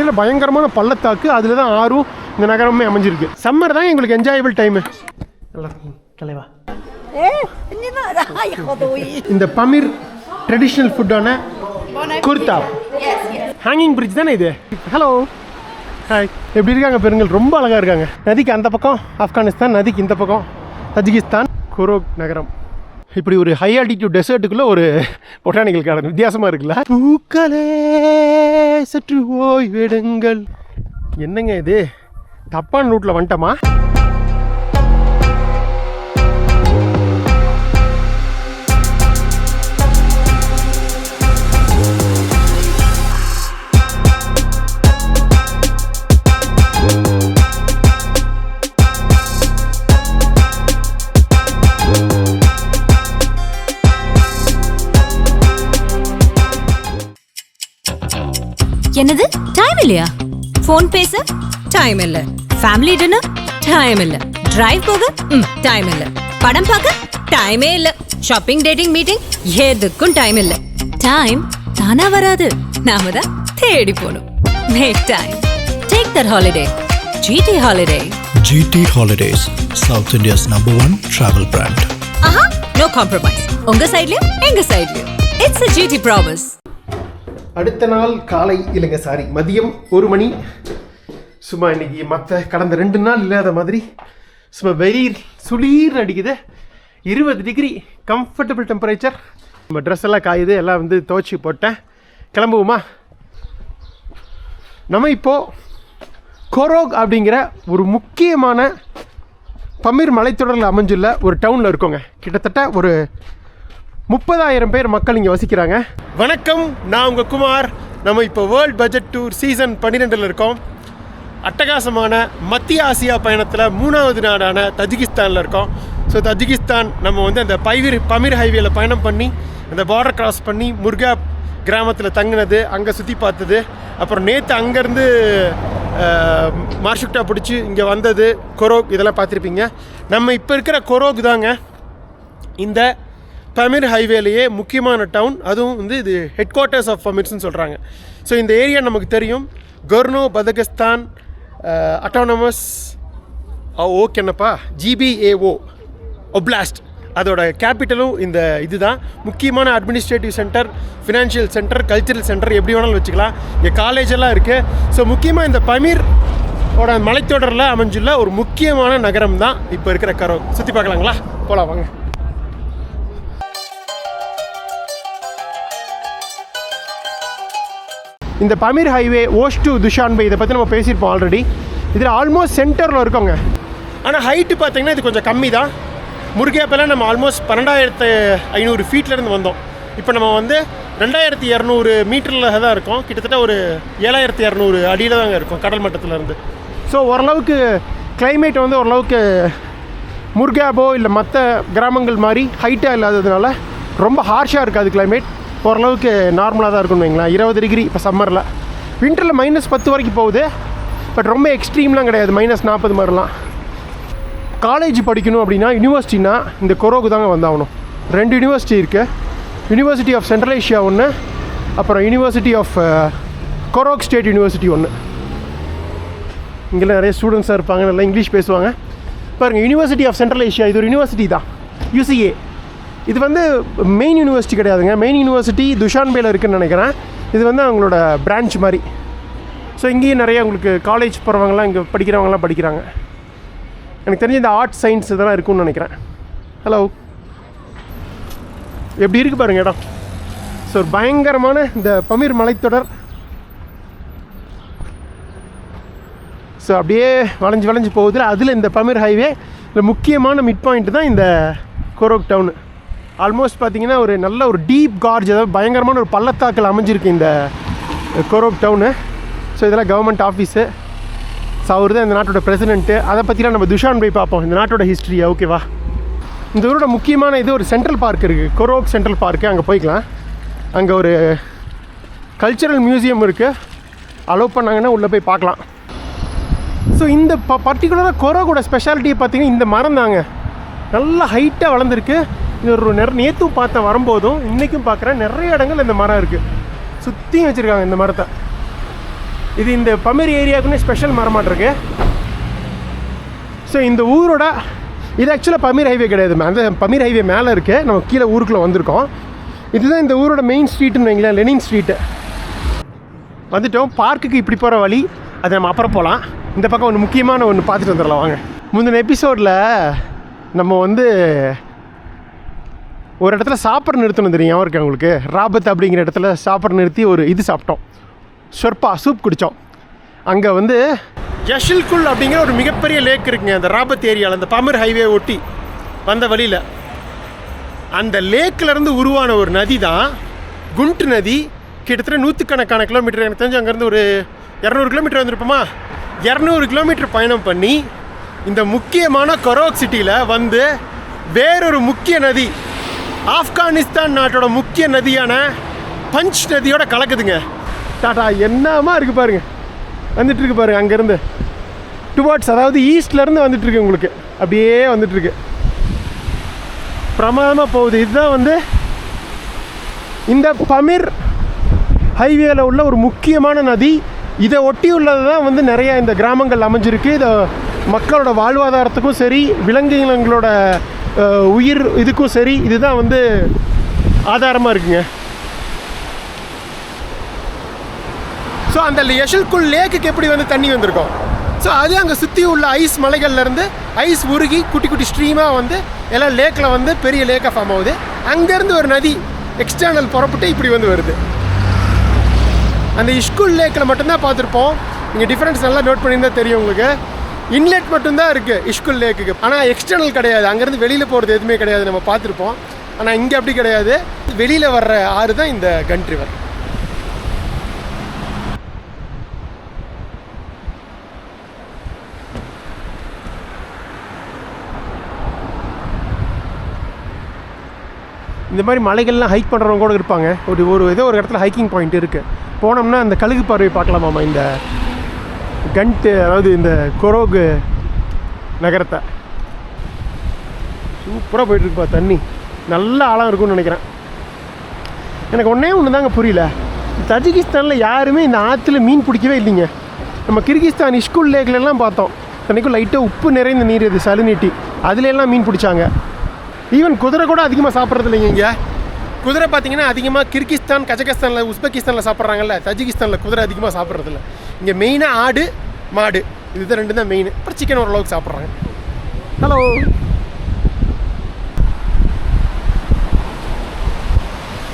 இடையில பயங்கரமான பள்ளத்தாக்கு, அதில் தான் ஆறும் இந்த நகரமே அமைஞ்சிருக்கு. சம்மர் தான் எங்களுக்கு என்ஜாயபிள் டைமு. தலைவா இந்த பமீர் ட்ரெடிஷ்னல் ஃபுட்டான குர்தா ஹேங்கிங் பிரிட்ஜ் தானே இது. ஹலோ ஹாய், எப்படி இருக்காங்க பெருங்கள்? ரொம்ப அழகாக இருக்காங்க. நதிக்கு அந்த பக்கம் ஆப்கானிஸ்தான், நதிக்கு இந்த பக்கம் தஜிகிஸ்தான். குரோக் நகரம் இப்படி ஒரு ஹை ஆல்டிடியூட் டெசர்ட்டுக்குள்ளே ஒரு பொட்டானிக்கல் கார்டன் வித்தியாசமாக இருக்குல்ல. பூக்களே சற்று ஓய்வெடுங்கள். என்னங்க இது, தப்பான ரூட்டில் வந்துட்டோமா? என்னது டைம் இல்லையா? போன் பேச டைம் இல்ல, ஃபேமிலி டின்னர் டைம் இல்ல, டிரைவ் போக டைம் இல்ல, படம் பார்க்க டைமே இல்ல, ஷாப்பிங் டேட்டிங் மீட்டிங் எதுக்கும் டைம் இல்ல. டைம் தானா வராது, நாம தான் தேடி போணும். Make time, take that holiday. GT Holiday. GT Holidays, South India's #1 travel brand. ஆஹா, no compromise. உங்க சைடுலயும் எங்க சைடுலயும். It's a GT promise. அடுத்த நாள் காலை இல்லைங்க, சாரி, மதியம் 1 மணி. சும்மா இன்னைக்கு மற்ற கடந்த 2 நாள் இல்லாத மாதிரி சும்மா வெயில் சுளீர் அடிக்குது. 20 டிகிரி கம்ஃபர்டபுள் டெம்பரேச்சர். நம்ம ட்ரெஸ் எல்லாம் காயுது, எல்லாம் வந்து துவைச்சி போட்டேன். கிளம்புவோமா? நம்ம இப்போது கோரோக் அப்படிங்கிற ஒரு முக்கியமான பமீர் மலைத்தொடரில் அமைஞ்சுள்ள ஒரு டவுனில் இருக்கோங்க. கிட்டத்தட்ட ஒரு 30,000 பேர் மக்கள் இங்கே வசிக்கிறாங்க. வணக்கம், நான் உங்கள் குமார். நம்ம இப்போ வேர்ல்ட் பட்ஜெட் டூர் சீசன் 12 இருக்கோம். அட்டகாசமான மத்திய ஆசியா பயணத்தில் 3வது நாடான தஜிகிஸ்தானில் இருக்கோம். ஸோ தஜிகிஸ்தான் நம்ம வந்து அந்த பமீர் ஹைவேல பயணம் பண்ணி அந்த பார்டர் கிராஸ் பண்ணி முர்கா கிராமத்தில் தங்கினது, அங்கே சுற்றி பார்த்தது, அப்புறம் நேற்று அங்கேருந்து மார்ஷுக்டா பிடிச்சி இங்கே வந்தது, கொரோக், இதெல்லாம் பார்த்துருப்பீங்க. நம்ம இப்போ இருக்கிற கொரோக் தாங்க இந்த பமீர் ஹைவேலையே முக்கியமான டவுன். அதுவும் வந்து இது ஹெட் குவார்ட்டர்ஸ் ஆஃப் பமீர்ஸ்னு சொல்கிறாங்க. ஸோ இந்த ஏரியா நமக்கு தெரியும், கொர்னோ பதகஸ்தான் அட்டானமஸ் ஓகேனப்பா GBAO ஒப்லாஸ்ட், அதோட கேபிட்டலும் இந்த இதுதான். முக்கியமான administrative centre, financial centre, cultural centre, எப்படி வேணாலும் வச்சுக்கலாம். இங்கே காலேஜ் எல்லாம் இருக்குது. ஸோ முக்கியமாக இந்த பமீரோட மலைத்தொடரில் அமைஞ்சுள்ள ஒரு முக்கியமான நகரம் தான் இப்போ இருக்கிற கரோக். சுற்றி பார்க்கலாங்களா? போகலாம் வாங்க. இந்த பமீர் ஹைவே ஓஷ் டு துஷான்பே, இதை பற்றி நம்ம பேசியிருப்போம் ஆல்ரெடி. இதில் ஆல்மோஸ்ட் சென்டரில் இருக்கோங்க. ஆனால் ஹைட்டு பார்த்திங்கன்னா இது கொஞ்சம் கம்மி தான். முருகேப்பெல்லாம் நம்ம ஆல்மோஸ்ட் 12,500 ஃபீட்லேருந்து வந்தோம். இப்போ நம்ம வந்து 2,200 மீட்டரில் தான் இருக்கோம். கிட்டத்தட்ட ஒரு 7,200 அடியில் தாங்க இருக்கும் கடல் மட்டத்திலேருந்து. ஸோ ஓரளவுக்கு கிளைமேட் வந்து ஓரளவுக்கு முர்காபோ இல்லை மற்ற கிராமங்கள் மாதிரி ஹைட்டாக இல்லாததுனால ரொம்ப ஹார்ஷாக இருக்காது கிளைமேட். ஓரளவுக்கு நார்மலாக தான் இருக்குன்னு வைங்களேன். 20 டிகிரி இப்போ சம்மரில். வின்டரில் -10 வரைக்கும் போகுது, பட் ரொம்ப எக்ஸ்ட்ரீம்லாம் கிடையாது, -40 மாதிரிலாம். காலேஜ் படிக்கணும் அப்படின்னா, யூனிவர்சிட்டினா இந்த கொரோக்கு தாங்க வந்தாகணும். 2 யூனிவர்சிட்டி இருக்குது. யூனிவர்சிட்டி ஆஃப் சென்ட்ரல் ஏஷியா ஒன்று, அப்புறம் யூனிவர்சிட்டி ஆஃப் கொரோக் ஸ்டேட் யூனிவர்சிட்டி ஒன்று. இங்கெல்லாம் நிறைய ஸ்டூடெண்ட்ஸாக இருப்பாங்க, நல்லா இங்கிலீஷ் பேசுவாங்க. பாருங்கள், யூனிவர்சிட்டி ஆஃப் சென்ட்ரல் ஏஷியா இது ஒரு யூனிவர்சிட்டி தான், UCA. இது வந்து மெயின் யூனிவர்சிட்டி கிடையாதுங்க. மெயின் யூனிவர்சிட்டி துஷான்பேல இருக்குதுன்னு நினைக்கிறேன். இது வந்து அவங்களோட பிரான்ச் மாதிரி. ஸோ இங்கேயும் நிறைய உங்களுக்கு காலேஜ் போகிறவங்கலாம், இங்கே படிக்கிறவங்கலாம் படிக்கிறாங்க. எனக்கு தெரிஞ்ச இந்த ஆர்ட்ஸ் சயின்ஸ் இதெல்லாம் இருக்குன்னு நினைக்கிறேன். ஹலோ, எப்படி இருக்குது பாருங்கள் இடம். ஸோ ஒரு பயங்கரமான இந்த பமீர் மலைத்தொடர். ஸோ அப்படியே வளைஞ்சு போகுது. அதில் இந்த பமீர் ஹைவே இந்த முக்கியமான மிட் பாயிண்ட் தான் இந்த கொரோக் டவுனு. ஆல்மோஸ்ட் பார்த்திங்கன்னா ஒரு நல்ல ஒரு டீப் கார்ஜ், அதாவது பயங்கரமான ஒரு பள்ளத்தாக்கில் அமைஞ்சிருக்கு இந்த கொரோக் டவுனு. ஸோ இதெல்லாம் கவர்மெண்ட் ஆஃபீஸு. ஸோ அவர் தான் இந்த நாட்டோட பிரசிடென்ட்டு. அதை பற்றிலாம் நம்ம துஷான்பே பார்ப்போம், இந்த நாட்டோட ஹிஸ்ட்ரியை. ஓகேவா? இந்த ஊரோட முக்கியமான இது ஒரு சென்ட்ரல் பார்க் இருக்குது, கொரோக் சென்ட்ரல் பார்க்கு. அங்கே போய்க்கலாம். அங்கே ஒரு கல்ச்சரல் மியூசியம் இருக்குது, அலோவ் பண்ணாங்கன்னா உள்ளே போய் பார்க்கலாம். ஸோ இந்த பர்டிகுலராக கொரோக்கோட ஸ்பெஷாலிட்டியை பார்த்திங்கன்னா இந்த மரம் தாங்க, நல்லா ஹைட்டாக வளர்ந்துருக்கு. இது ஒரு நேற்றும் பார்த்தேன் வரும்போதும், இன்றைக்கும் பார்க்குறேன், நிறைய இடங்கள் இந்த மரம் இருக்குது. சுற்றியும் வச்சுருக்காங்க இந்த மரத்தை. இது இந்த பமீர் ஏரியாவுக்குன்னே ஸ்பெஷல் மரமாட்டிருக்கு. ஸோ இந்த ஊரோட இது ஆக்சுவலாக பமீர் ஹைவே கிடையாது, அந்த பமீர் ஹைவே மேலே இருக்குது. நம்ம கீழே ஊருக்குள்ளே வந்திருக்கோம். இதுதான் இந்த ஊரோட மெயின் ஸ்ட்ரீட்டுன்னு வைங்களேன், லெனின் ஸ்ட்ரீட்டு. வந்துட்டோம். பார்க்குக்கு இப்படி போகிற வழி, அதை நம்ம அப்புறம் போகலாம். இந்த பக்கம் ஒன்று முக்கியமான ஒன்று பார்த்துட்டு வந்துடலாம் வாங்க. முந்தின எபிசோடில் நம்ம ஒரு இடத்துல சாப்பிட்ற நிறுத்தணும் தெரியும் இருக்கு உங்களுக்கு. ராபத் அப்படிங்கிற இடத்துல சாப்பிட்ற நிறுத்தி ஒரு இது சாப்பிட்டோம், ஷொர்பா சூப் குடித்தோம். அங்கே யஷில்குல் அப்படிங்கிற ஒரு மிகப்பெரிய லேக் இருக்குங்க அந்த ராபத் ஏரியாவில், அந்த பமீர் ஹைவே ஒட்டி வந்த வழியில். அந்த லேக்கிலேருந்து உருவான ஒரு நதி தான் குண்ட் நதி. கிட்டத்தட்ட 100கணக்கான கிலோமீட்டர், எனக்கு தெரிஞ்சு அங்கேருந்து ஒரு 200 கிலோமீட்டர் வந்திருப்போமா. 200 கிலோமீட்டர் பயணம் பண்ணி இந்த முக்கியமான கொரோக் சிட்டியில் வேறொரு முக்கிய நதி, ஆப்கானிஸ்தான் நாட்டோட முக்கிய நதியான பஞ்ச் நதியோட கலக்குதுங்க. டாட்டா என்னமா இருக்குது பாருங்க, வந்துட்டுருக்கு பாருங்க. அங்கேருந்து டுவார்ட்ஸ், அதாவது ஈஸ்ட்லேருந்து வந்துட்டுருக்கு உங்களுக்கு, அப்படியே வந்துட்டுருக்கு, பிரமாதமாக போகுது. இதுதான் இந்த பமீர் ஹைவேல உள்ள ஒரு முக்கியமான நதி. இதை ஒட்டி உள்ளது தான் நிறைய இந்த கிராமங்கள் அமைஞ்சிருக்கு. இதை மக்களோட வாழ்வாதாரத்துக்கும் சரி, விலங்கினங்களோட உயிர் இதுக்கும் சரி, இதுதான் ஆதாரமாக இருக்குங்க. ஸோ அந்த யஷில்குல் லேக்குக்கு எப்படி தண்ணி வந்திருக்கோம். ஸோ அது அங்கே சுற்றி உள்ள ஐஸ் மலைகள்லேருந்து ஐஸ் உருகி குட்டி குட்டி ஸ்ட்ரீமாக எல்லாம் லேக்கில் பெரிய லேக்காக ஃபார்ம் ஆகுது. அங்கேருந்து ஒரு நதி எக்ஸ்டர்னல் புறப்பட்டு இப்படி வருது. அந்த இஷ்குல் லேக்கில் மட்டும்தான் பார்த்துருப்போம். இங்கே டிஃப்ரென்ஸ் நல்லா நோட் பண்ணியிருந்தா தெரியும் உங்களுக்கு. இன்லெட் மட்டும்தான் இருக்குது இஷ்குல் லேக்குக்கு, ஆனால் எக்ஸ்டர்னல் கிடையாது. அங்கேருந்து வெளியில் போகிறது எதுவுமே கிடையாது, நம்ம பார்த்துருப்போம். ஆனால் இங்கே அப்படி கிடையாது, வெளியில் வர்ற ஆறு தான் இந்த கண்ட் ரிவர். இந்த மாதிரி மலைகள்லாம் ஹைக் பண்ணுறவங்க கூட இருப்பாங்க. ஏதோ ஒரு இடத்துல ஹைக்கிங் பாயிண்ட் இருக்குது, போனோம்னா அந்த கழுகு பார்வை பார்க்கலாமாம்மா இந்த கண்ட், அதாவது இந்த கொரோக் நகரத்தை. சூப்பராக போயிட்டுருக்குப்பா, தண்ணி நல்ல ஆழம் இருக்கும்னு நினைக்கிறேன். எனக்கு ஒன்று தாங்க புரியல, தஜிகிஸ்தானில் யாருமே இந்த ஆற்றுல மீன் பிடிக்கவே இல்லைங்க. நம்ம கிர்கிஸ்தான் இஷ்குல் லேக்லலாம் பார்த்தோம், தண்ணிக்கும் லைட்டாக உப்பு நிறைந்த நீர், இது சலுநீட்டி, அதுலெல்லாம் மீன் பிடிச்சாங்க. ஈவன் குதிரை கூட அதிகமாக சாப்பிட்றது இல்லைங்க இங்கே. குதிரை பார்த்தீங்கன்னா அதிகமாக கிர்கிஸ்தான், கஜகஸ்தானில், உஸ்பெகிஸ்தானில் சாப்பிட்றாங்கல்ல, தஜிகிஸ்தானில் குதிரை அதிகமாக சாப்பிட்றதில்ல. இங்கே மெயினாக ஆடு மாடு, இதுதான் ரெண்டு தான் மெயின். அப்புறம் சிக்கன் ஓரளவுக்கு சாப்பிட்றாங்க. ஹலோ,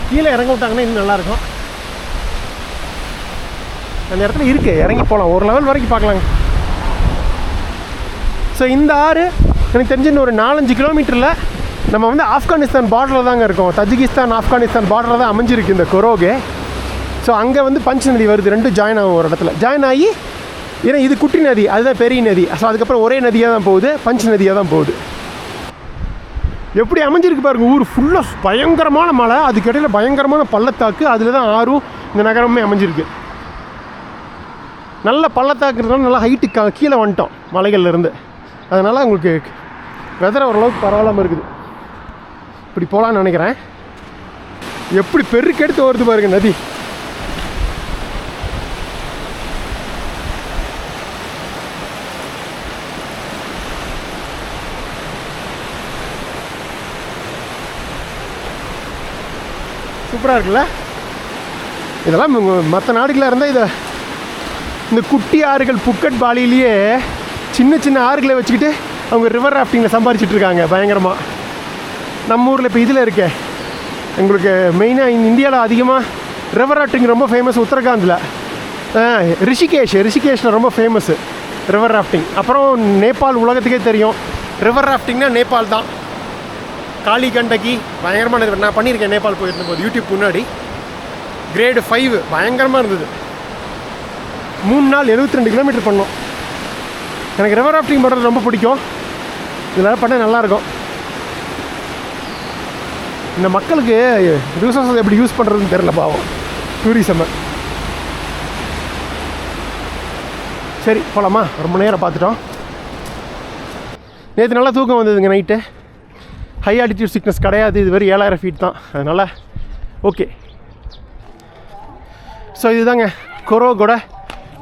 கீழே இறங்க விட்டாங்கன்னா இன்னும் நல்லாயிருக்கும். அந்த இடத்துல இருக்குது, இறங்கி போகலாம், ஒரு லெவல் வரைக்கும் பார்க்கலாங்க. ஸோ இந்த ஆறு எனக்கு தெரிஞ்சு இன்னும் ஒரு 4-5 கிலோமீட்டரில் நம்ம ஆப்கானிஸ்தான் பார்டரில் தாங்க இருக்கோம். தஜிகிஸ்தான் ஆப்கானிஸ்தான் பார்டரில் தான் அமைஞ்சிருக்கு இந்த கொரோகே. ஸோ அங்கே பஞ்ச் நதி வருது, ரெண்டும் ஜாயின் ஆகும் ஒரு இடத்துல. ஜாயின் ஆகி, ஏன்னா இது குட்டி நதி, அதுதான் பெரிய நதி. ஸோ அதுக்கப்புறம் ஒரே நதியாக தான் போகுது, பஞ்ச் நதியாக தான் போகுது. எப்படி அமைஞ்சிருக்கு பாருங்க, ஊர் ஃபுல்லாக பயங்கரமான மலை, அதுக்கிடையில் பயங்கரமான பள்ளத்தாக்கு, அதில் தான் ஆறும் இந்த நகரமே அமைஞ்சிருக்கு. நல்ல பள்ளத்தாக்குறதுனால நல்லா ஹைட்டு கீழே வந்துட்டோம் மலைகள்லேருந்து. அதனால் உங்களுக்கு வெதர் ஓரளவுக்கு பரவாயில்லாமல் இருக்குது. இப்படி போகலான்னு நினைக்கிறேன். எப்படி பெருக்கெடுத்து வருது பாருங்க நதி. சூப்பராக இருக்குல்ல. இதெல்லாம் மற்ற நாடுகளாக இருந்தால் இந்த குட்டி ஆறுகள், புக்கட் பாலியிலேயே சின்ன சின்ன ஆறுகளை வச்சுக்கிட்டு அவங்க ரிவர் ராஃப்டிங்கில் சம்பாரிச்சிட்ருக்காங்க பயங்கரமாக. நம்ம ஊரில் இப்போ இதில் இருக்கே, எங்களுக்கு மெயினாக இந்தியாவில் அதிகமாக ரிவர் ராஃப்டிங் ரொம்ப ஃபேமஸ். உத்தரகாண்டில் ரிஷிகேஷில் ரொம்ப ஃபேமஸ்ஸு ரிவர் ராஃப்டிங். அப்புறம் நேபாள் உலகத்துக்கே தெரியும், ரிவர் ராஃப்டிங்னா நேபாள் தான். காளி கண்டகி பயங்கரமான ரிவர். நான் பண்ணியிருக்கேன் நேபாள் போயிருந்தபோது, யூடியூப் முன்னாடி. கிரேடு 5 பயங்கரமாக இருந்தது. 3 நாள் 72 கிலோமீட்டர் பண்ணோம். எனக்கு ரிவர் ராஃப்டிங் பண்ணுறது ரொம்ப பிடிக்கும், இதெல்லாம் பண்ண நல்லாயிருக்கும். இந்த மக்களுக்கு ரிசோர்ஸஸ் எப்படி யூஸ் பண்ணுறதுன்னு தெரில பாவம், டூரிசம். சரி போகலாமா, ரொம்ப நேரம் பார்த்துட்டோம். நேற்று நல்லா தூக்கம் வந்ததுங்க நைட்டு. ஹை ஆல்டிடியூட் சிக்னஸ் கிடையாது, இது வெறும் 7000 ஃபீட் தான், அதனால் ஓகே. ஸோ இதுதாங்க கொரோகோட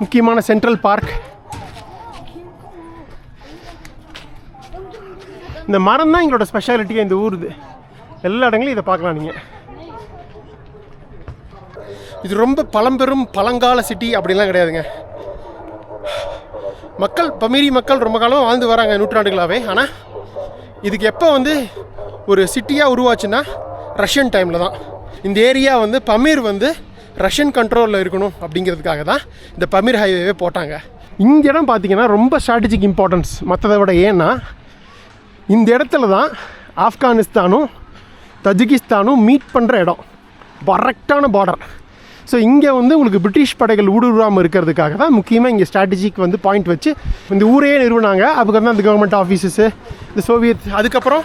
முக்கியமான சென்ட்ரல் பார்க். இந்த மரம் தான் எங்களோட ஸ்பெஷாலிட்டியாக இந்த ஊர். எல்லா இடங்களையும் இதை பார்க்கலாம் நீங்கள். இது ரொம்ப பழம்பெரும் பழங்கால சிட்டி அப்படின்லாம் கிடையாதுங்க. பமீரி மக்கள் ரொம்ப காலம் வாழ்ந்து வராங்க, நூற்றாண்டுகளாகவே. ஆனால் இதுக்கு எப்போ வந்து ஒரு சிட்டியாக உருவாச்சுன்னா ரஷ்யன் டைமில் தான். இந்த ஏரியா வந்து பமீர் வந்து ரஷ்யன் கண்ட்ரோலில் இருக்கணும் அப்படிங்கிறதுக்காக தான் இந்த பமீர் ஹைவேவே போட்டாங்க. இந்த இடம் பார்த்திங்கன்னா ரொம்ப ஸ்ட்ராட்டஜிக் இம்பார்ட்டன்ஸ் மற்றதை விட. ஏன்னா இந்த இடத்துல தான் ஆப்கானிஸ்தானும் தஜிகிஸ்தானும் மீட் பண்ணுற இடம், கரெக்டான பார்டர். ஸோ இங்கே வந்து உங்களுக்கு பிரிட்டிஷ் படைகள் ஊடுருவாமல் இருக்கிறதுக்காக தான் முக்கியமாக இங்கே ஸ்ட்ராட்டஜிக் வந்து பாயிண்ட் வச்சு இந்த ஊரையே நிறுவனாங்க. அதுக்கு வந்து அந்த கவர்மெண்ட் ஆஃபீஸஸு, இந்த சோவியத், அதுக்கப்புறம்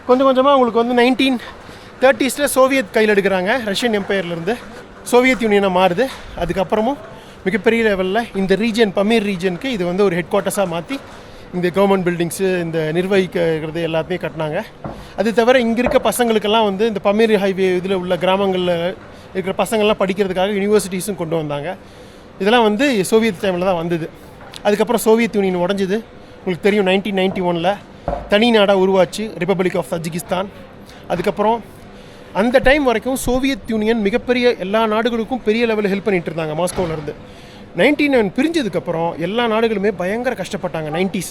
கொஞ்சம் கொஞ்சமாக உங்களுக்கு வந்து 1930s சோவியத் கையில் எடுக்கிறாங்க. ரஷ்யன் எம்பையர்லேருந்து சோவியத் யூனியனாக மாறுது. அதுக்கப்புறமும் மிகப்பெரிய லெவலில் இந்த ரீஜன், பமீர் ரீஜனுக்கு இது வந்து ஒரு ஹெட் குவார்ட்டர்ஸாக மாற்றி இந்த கவர்மெண்ட் பில்டிங்ஸு, இந்த நிர்வகிக்கிறது எல்லாத்தையுமே கட்டினாங்க. அது தவிர இங்கே இருக்க பசங்களுக்கெல்லாம் வந்து இந்த பமீர் ஹைவே இதில் உள்ள கிராமங்களில் இருக்கிற பசங்கள்லாம் படிக்கிறதுக்காக யூனிவர்சிட்டிஸும் கொண்டு வந்தாங்க. இதெல்லாம் வந்து சோவியத் டைமில் தான் வந்தது. அதுக்கப்புறம் சோவியத் யூனியன் உடஞ்சிது. உங்களுக்கு தெரியும், 1991 தனி நாடாக உருவாச்சு, ரிப்பப்ளிக் ஆஃப் தஜிகிஸ்தான். அதுக்கப்புறம் அந்த டைம் வரைக்கும் சோவியத் யூனியன் மிகப்பெரிய எல்லா நாடுகளுக்கும் பெரிய லெவலில் ஹெல்ப் பண்ணிகிட்டு இருந்தாங்க மாஸ்கோவிலேருந்து. 1999 பிரிஞ்சதுக்கப்புறம் எல்லா நாடுகளுமே பயங்கர கஷ்டப்பட்டாங்க 90s.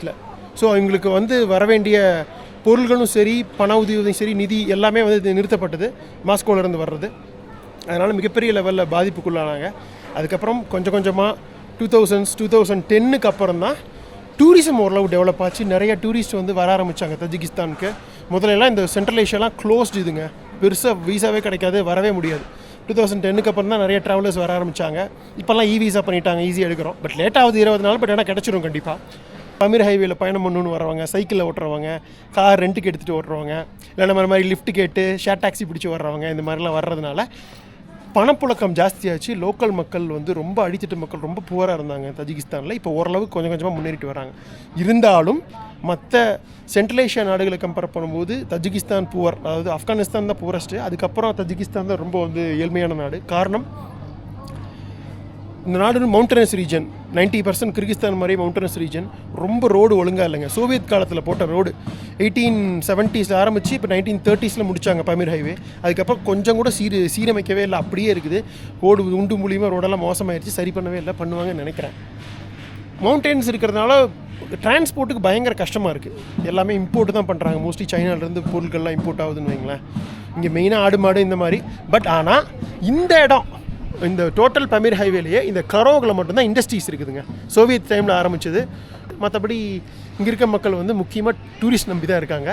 ஸோ அவங்களுக்கு வந்து வரவேண்டிய பொருள்களும் சரி, பண உதவியும் சரி, நிதி எல்லாமே வந்து நிறுத்தப்பட்டது மாஸ்கோவிலேருந்து வர்றது. அதனால் மிகப்பெரிய லெவலில் பாதிப்புக்குள்ளானாங்க. அதுக்கப்புறம் கொஞ்சம் கொஞ்சமாக 2010க்கு அப்புறம் தான் டூரிசம் ஓரளவு டெவலப் ஆச்சு. நிறைய டூரிஸ்ட் வந்து வர ஆரம்பித்தாங்க தஜிகிஸ்தானுக்கு. முதலெல்லாம் இந்த சென்ட்ரல் ஏஷியாலாம் க்ளோஸ்டு இதுங்க, பெருசாக வீசாவே கிடைக்காது, வரவே முடியாது. 2010க்கு அப்புறம் தான் நிறைய ட்ராவலர்ஸ் வர ஆரம்பித்தாங்க. இப்போல்லாம் வீசா பண்ணிட்டாங்க, ஈஸியாக எடுக்கிறோம். பட் லேட்டாகுது 20 நாள், பட் ஆனால் கிடச்சிரும் கண்டிப்பாக. பமீர் ஹைவேல பயணம் பண்ணணுன்னு வரவங்க, சைக்கிளில் ஓட்டுறவங்க, கார் ரெண்ட்டுக்கு எடுத்துகிட்டு ஓட்டுறவங்க, இல்லை நம்ம மாதிரி லிஃப்ட் கேட்டு ஷேர் டாக்ஸி பிடிச்சி வர்றவங்க, இந்த மாதிரிலாம் வர்றதுனால பணப்புழக்கம் ஜாஸ்தியாச்சு. லோக்கல் மக்கள் வந்து ரொம்ப அடித்தட்டு மக்கள், ரொம்ப புவராக இருந்தாங்க தஜிகிஸ்தானில். இப்போ ஓரளவுக்கு கொஞ்சம் கொஞ்சமாக முன்னேறிட்டு வராங்க. இருந்தாலும் மற்ற சென்ட்ரல் ஏஷியா நாடுகளை கம்பேர் பண்ணும்போது தஜிகிஸ்தான் புவர், அதாவது ஆப்கானிஸ்தான் தான் புவரஸ்ட்டு. அதுக்கப்புறம் தஜிகிஸ்தான் தான் ரொம்ப வந்து ஏழ்மையான நாடு. காரணம், இந்த நாடு மவுண்டனஸ் ரீஜன், 90% கிர்கிஸ்தான் மாதிரி மவுண்டனஸ் ரீஜன். ரொம்ப ரோடு ஒழுங்காக இல்லைங்க. சோவியத் காலத்தில் போட்ட ரோடு 1870s ஆரம்பித்து இப்போ 1930s முடித்தாங்க பமீர் ஹைவே. அதுக்கப்புறம் கொஞ்சம் கூட சீரமைக்கவே இல்லை, அப்படியே இருக்குது. ரோடு உண்டு மூலியமாக ரோடெல்லாம் மோசமாகிடுச்சு, சரி பண்ணவே இல்லை, பண்ணுவாங்கன்னு நினைக்கிறேன். மவுண்டெயின்ஸ் இருக்கிறதுனால டிரான்ஸ்போர்ட்டுக்கு பயங்கர கஷ்டமாக இருக்குது. எல்லாமே இம்போர்ட்டு தான் பண்ணுறாங்க. மோஸ்ட்லி சைனாலேருந்து பொருட்கள்லாம் இம்போர்ட் ஆகுதுன்னு வைங்களேன். இங்கே மெயினாக ஆடு மாடு இந்த மாதிரி. பட் ஆனால் இந்த இடம், இந்த டோட்டல் பமீர் ஹைவேலேயே இந்த கரோகில் மட்டும்தான் இண்டஸ்ட்ரீஸ் இருக்குதுங்க. சோவியத் டைமில் ஆரம்பித்தது. மற்றபடி இங்கே இருக்க மக்கள் வந்து முக்கியமாக டூரிஸ்ட் நம்பி தான் இருக்காங்க.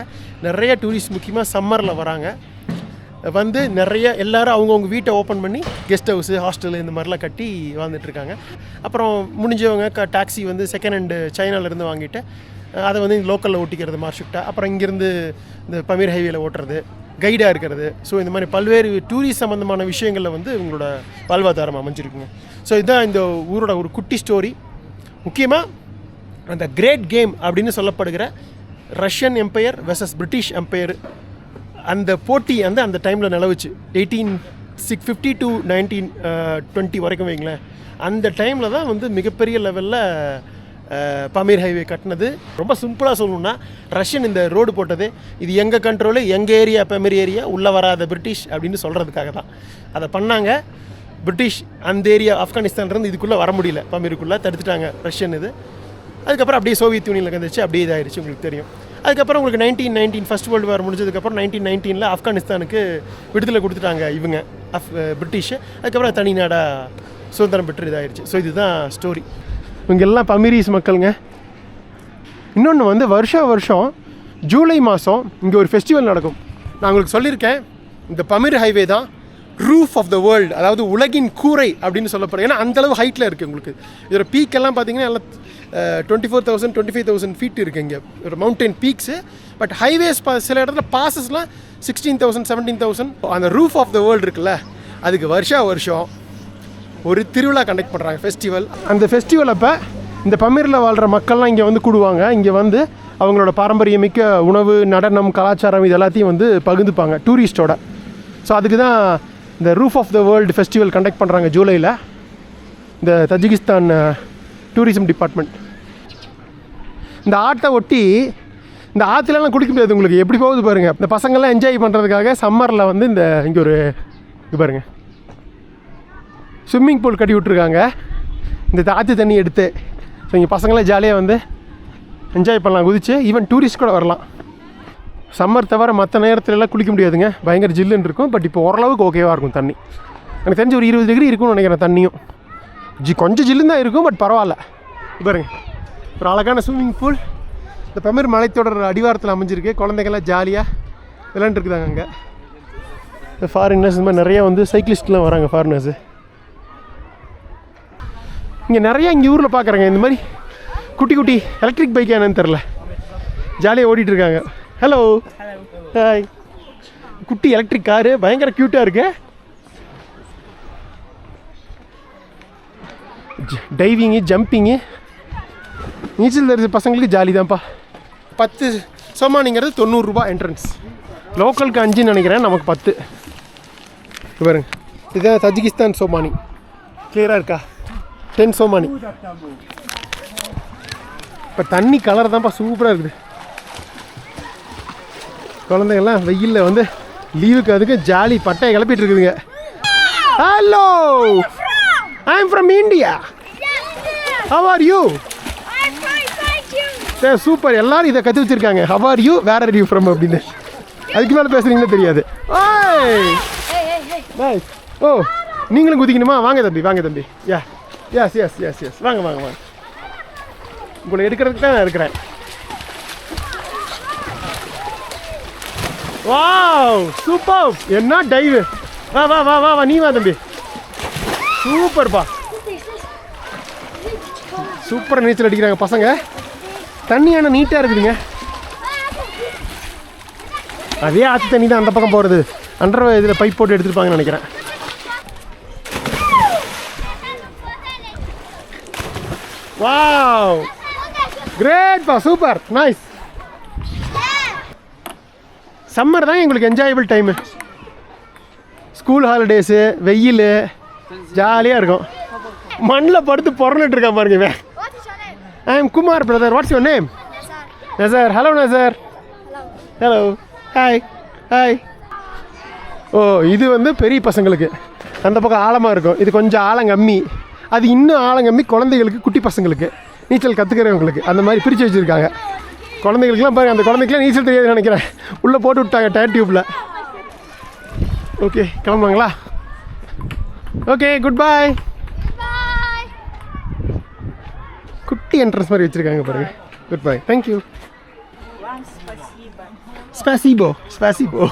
நிறைய டூரிஸ்ட் முக்கியமாக சம்மரில் வராங்க. வந்து நிறைய எல்லோரும் அவங்கவுங்க வீட்டை ஓப்பன் பண்ணி கெஸ்ட் ஹவுஸு, ஹாஸ்டலு இந்த மாதிரிலாம் கட்டி வாழ்ந்துட்டுருக்காங்க. அப்புறம் முடிஞ்சவங்க டாக்ஸி வந்து செகண்ட் ஹேண்டு சைனாலேருந்து வாங்கிட்டு அதை வந்து லோக்கலில் ஓட்டிக்கிறது மார்ஷிஃப்டாக. அப்புறம் இங்கேருந்து இந்த பமீர் ஹைவேல ஓட்டுறது, கைடாக இருக்கிறது. ஸோ இந்த மாதிரி பல்வேறு டூரிஸ்ட் சம்மந்தமான விஷயங்களில் வந்து உங்களோட வாழ்வாதாரம் அமைஞ்சிருக்குங்க. ஸோ இதுதான் இந்த ஊரோட ஒரு குட்டி ஸ்டோரி. முக்கியமாக அந்த கிரேட் கேம் அப்படின்னு சொல்லப்படுகிற Russian empire versus British empire, அந்த போட்டி வந்து அந்த டைமில் நிலவுச்சு. 1850 to 1920 வரைக்கும் வைங்களேன். அந்த டைமில் தான் வந்து மிகப்பெரிய லெவலில் பமீர் ஹைவே கட்டினது. ரொம்ப சிம்பிளாக சொல்லணுன்னா, ரஷ்யன் இந்த ரோடு போட்டது இது எங்கள் கண்ட்ரோலு, எங்கள் ஏரியா பமீர் ஏரியா, உள்ளே வராத பிரிட்டிஷ் அப்படின்னு சொல்கிறதுக்காக தான் அதை பண்ணாங்க. பிரிட்டிஷ் அந்த ஏரியா ஆப்கானிஸ்தான்லேருந்து இதுக்குள்ளே வர முடியல, பமீருக்குள்ளே தடுத்துட்டாங்க ரஷ்யன் இது. அதுக்கப்புறம் அப்படியே சோவியத் யூனியனில் வந்துச்சு, அப்படியே இதாகிடுச்சு, உங்களுக்கு தெரியும். அதுக்கப்புறம் உங்களுக்கு 1919 ஃபர்ஸ்ட் வேர்ல்டு வார் முடிஞ்சதுக்கப்புறம் 1919 ஆப்கானிஸ்தானுக்கு விடுதலை கொடுத்துட்டாங்க இவங்க பிரிட்டிஷ். அதுக்கப்புறம் தனி நாடாக சுதந்திரம் பெற்று இதாகிடுச்சு. ஸோ இதுதான் ஸ்டோரி. இவங்க எல்லாம் பமீரீஸ் மக்களுங்க. இன்னொன்று வந்து வருஷம் ஜூலை மாதம் இங்கே ஒரு ஃபெஸ்டிவல் நடக்கும். நான் உங்களுக்கு சொல்லியிருக்கேன், இந்த பமீர் ஹைவே தான் ரூஃப் ஆஃப் த வேர்ல்டு, அதாவது உலகின் கூரை அப்படின்னு சொல்லப்படுது. ஏன்னா அந்தளவு ஹைட்டில் இருக்குது. உங்களுக்கு இதோட பீக்கெல்லாம் பார்த்தீங்கன்னா எல்லாம் 24,000 25,000 ஃபீட் இருக்குது இங்கே ஒரு மவுண்டைன் பீக்ஸு. பட் ஹைவேஸ் சில இடத்துல பாசஸ்லாம் 16,000 17,000. அந்த ரூஃப் ஆஃப் த வேர்ல்டு இருக்குல்ல, அதுக்கு வருஷம் ஒரு திருவிழா கண்டக்ட் பண்ணுறாங்க, ஃபெஸ்டிவல். அந்த ஃபெஸ்டிவல் அப்போ இந்த பமீரில் வாழ்கிற மக்கள்லாம் இங்கே வந்து கூடுவாங்க. இங்கே வந்து அவங்களோட பாரம்பரியமிக்க உணவு, நடனம், கலாச்சாரம் இது எல்லாத்தையும் வந்து பகிர்ந்துப்பாங்க டூரிஸ்ட்டோட. ஸோ அதுக்கு தான் இந்த roof of the world festival conduct பண்ணுறாங்க ஜூலையில். இந்த தஜிகிஸ்தான் டூரிசம் டிபார்ட்மெண்ட். இந்த ஆட்டை ஒட்டி இந்த ஆற்றுலலாம் குளிக்க முடியாது உங்களுக்கு, எப்படி போகுது பாருங்கள். இந்த பசங்கள்லாம் என்ஜாய் பண்ணுறதுக்காக சம்மரில் வந்து இங்கே ஒரு இது பாருங்கள் ஸ்விம்மிங் பூல் கட்டி விட்ருக்காங்க இந்த ஆற்று தண்ணி எடுத்து. ஸோ இங்கே பசங்களாம் ஜாலியாக வந்து என்ஜாய் பண்ணலாம், குதிச்சு. ஈவன் டூரிஸ்ட் கூட வரலாம். சம்மர் தவிர மற்ற நேரத்துலலாம் குளிக்க முடியாதுங்க, பயங்கர ஜில்லுன்னு இருக்கும். பட் இப்போ ஓரளவுக்கு ஓகேவாக இருக்கும் தண்ணி. எனக்கு தெரிஞ்சு ஒரு 20 டிகிரி இருக்கும்னு நினைக்கிறேன் தண்ணியும். கொஞ்சம் ஜில்லுன்னு தான் இருக்கும், பட் பரவாயில்ல. பாருங்க ஒரு அழகான ஸ்விம்மிங் பூல் இந்த பமீர் மலைத்தொடர் அடிவாரத்தில் அமைஞ்சிருக்கு. குழந்தைங்கள்லாம் ஜாலியாக விளையாண்டுருக்குதாங்க. அங்கே இந்த ஃபாரினர்ஸ் இந்த மாதிரி நிறையா வந்து சைக்கிளிஸ்ட்லாம் வராங்க ஃபாரினர்ஸு. இங்கே நிறையா இங்கே ஊரில் பார்க்குறாங்க இந்த மாதிரி குட்டி குட்டி எலக்ட்ரிக் பைக் என்னன்னு தெரில, ஜாலியாக ஓடிட்டுருக்காங்க. Hello hi. குட்டி எலக்ட்ரிக் காரு பயங்கர க்யூட்டாக இருக்கு. டைவிங்கு ஜம்பிங்கு நீச்சல் தெரிஞ்ச பசங்களுக்கு ஜாலி தான்ப்பா. 10 சோமானிங்கிறது 90 ரூபா என்ட்ரன்ஸ். லோக்கலுக்கு 5 நினைக்கிறேன், நமக்கு 10. பாருங்க இதுதான் தஜிகிஸ்தான் சோமானி. கிளியராக இருக்கா? 10 சோமானி. இப்போ தண்ணி கலர் தான்ப்பா சூப்பராக இருக்குது. குழந்தைங்கள்லாம் வெயிலில் வந்து லீவுக்கு அதுக்கு ஜாலி பட்டையை கிளப்பிட்டு இருக்குதுங்க. Hello, I am from India. How are you? Super. எல்லாரும் இதை கற்று வச்சுருக்காங்க. How are you, where are you from அப்படின்னு. அதுக்கு மேலே பேசுகிறீங்களே தெரியாது. நைஸ். ஓ நீங்களும் குதிக்கணுமா? வாங்க தம்பி, வாங்க தம்பி. Yeah yes yes yes yes வாங்க வாங்க வாங்க. உங்களை எடுக்கிறதுக்கு தான் நான் இருக்கிறேன். Wow super. என்ன டைவு. வா வா வா வா வா நீ வா தம்பி. சூப்பர்ப்பா, சூப்பராக நீச்சல் அடிக்கிறாங்க பசங்க. தண்ணியான நீட்டாக இருக்குதுங்க. அதே ஆற்று தண்ணி தான் அந்த பக்கம் போகிறது. அண்டர் இதில் பைப் போட்டு எடுத்துருப்பாங்கன்னு நினைக்கிறேன். வாவ் கிரேட்ப்பா, சூப்பர், நைஸ். சம்மர் தான் எங்களுக்கு என்ஜாயபிள் டைமு. ஸ்கூல் ஹாலிடேஸு, வெயில், ஜாலியாக இருக்கும். மண்ணில் படுத்து புறந்துட்டு இருக்கான் பாருங்க இவன். I am Kumar brother. What's your name? Nazar. Hello Nazar. Hello hi hi. Oh இது வந்து பெரிய பசங்களுக்கு, அந்த பக்கம் ஆழமாக இருக்கும். இது கொஞ்சம் ஆழம் கம்மி. அது இன்னும் ஆழம் கம்மி குழந்தைகளுக்கு, குட்டி பசங்களுக்கு, நீச்சல் கற்றுக்கிறவங்களுக்கு. அந்த மாதிரி பிரித்து வச்சுருக்காங்க. குழந்தைகளுக்குலாம் பாருங்கள், அந்த குழந்தைக்கெலாம் நீச்சல் தெரியாதுன்னு நினைக்கிறேன். உள்ளே போட்டு விட்டாங்க டயர் டியூப்பில். ஓகே கிளம்புவாங்களா? Okay goodbye. குட்டி என்ட்ரன்ஸ் மாதிரி வச்சுருக்காங்க பாருங்கள். Goodbye, thank you. ஸ்பாசிபோ ஸ்பாசிபோ.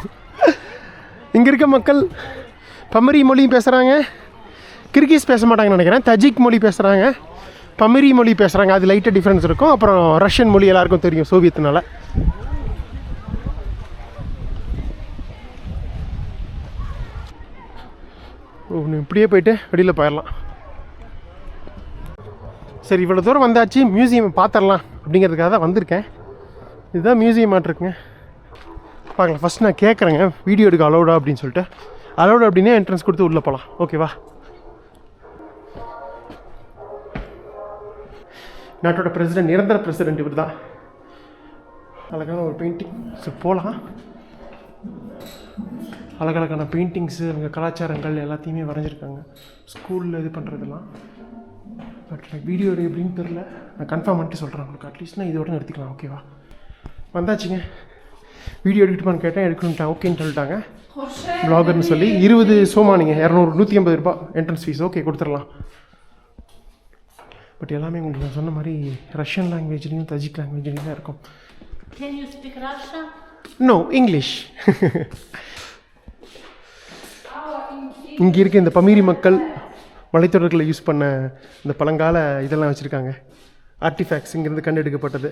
இங்கே இருக்க மக்கள் பமரி மொழியும் பேசுகிறாங்க, கிர்கிஸ் பேச மாட்டாங்கன்னு நினைக்கிறேன். தஜிக் மொழி பேசுகிறாங்க, பமரி மொழி பேசுகிறாங்க. அது லைட்டாக டிஃப்ரென்ஸ் இருக்கும். அப்புறம் ரஷ்யன் மொழி எல்லாருக்கும் தெரியும் சோவியத்தினால. இப்படியே போயிட்டு வெளியில் போயிடலாம். சரி இவ்வளோ தூரம் வந்தாச்சு, மியூசியம் பார்த்துடலாம் அப்படிங்கிறதுக்காக தான் வந்திருக்கேன். இதுதான் மியூசியம் ஆட்டிருக்குங்க. பார்க்கலாம். ஃபஸ்ட் நான் கேட்குறேங்க வீடியோ எடுக்க அலௌடா அப்படின்னு சொல்லிட்டு. அலௌடு அப்படின்னா என்ட்ரன்ஸ் கொடுத்து உள்ளே போகலாம். ஓகேவா? நாட்டோட பிரசிடென்ட், நிரந்தர பிரசிடென்ட் இவர் தான். அழகான ஒரு பெயிண்டிங். ஸோ போகலாம். அழகழகான பெயிண்டிங்ஸு, அவங்க கலாச்சாரங்கள் எல்லாத்தையுமே வரைஞ்சிருக்காங்க. ஸ்கூலில் இது பண்ணுறதுலாம். பட் வீடியோ எப்படின்னு தெரில, நான் கன்ஃபார்ம் பண்ணிட்டு சொல்கிறேன் உங்களுக்கு. அட்லீஸ்ட் நான் இதோட நிறுத்திக்கலாம். ஓகேவா? வந்தாச்சுங்க. வீடியோ எடுக்கணுமான்னு கேட்டேன், எடுக்கணுன்ட்டேன். ஓகேன்னு சொல்லிட்டாங்க. ப்ளாகர்னு சொல்லி 20 சோமானிங்க, 150 ரூபா என்ட்ரன்ஸ் ஃபீஸ். ஓகே கொடுத்துடலாம். பட் எல்லாமே உங்களுக்கு நான் சொன்ன மாதிரி ரஷ்யன் லாங்குவேஜ்லேயும் தஜிக் லாங்குவேஜ்லேயும் தான் இருக்கும். Can you speak Russian? No, English. இங்கே இருக்க இந்த பமீரி மக்கள் மலைத்தொடர்களில் யூஸ் பண்ண இந்த பழங்கால இதெல்லாம் வச்சுருக்காங்க. ஆர்டிஃபேக்ட்ஸ் இங்கேருந்து கண்டெடுக்கப்பட்டது.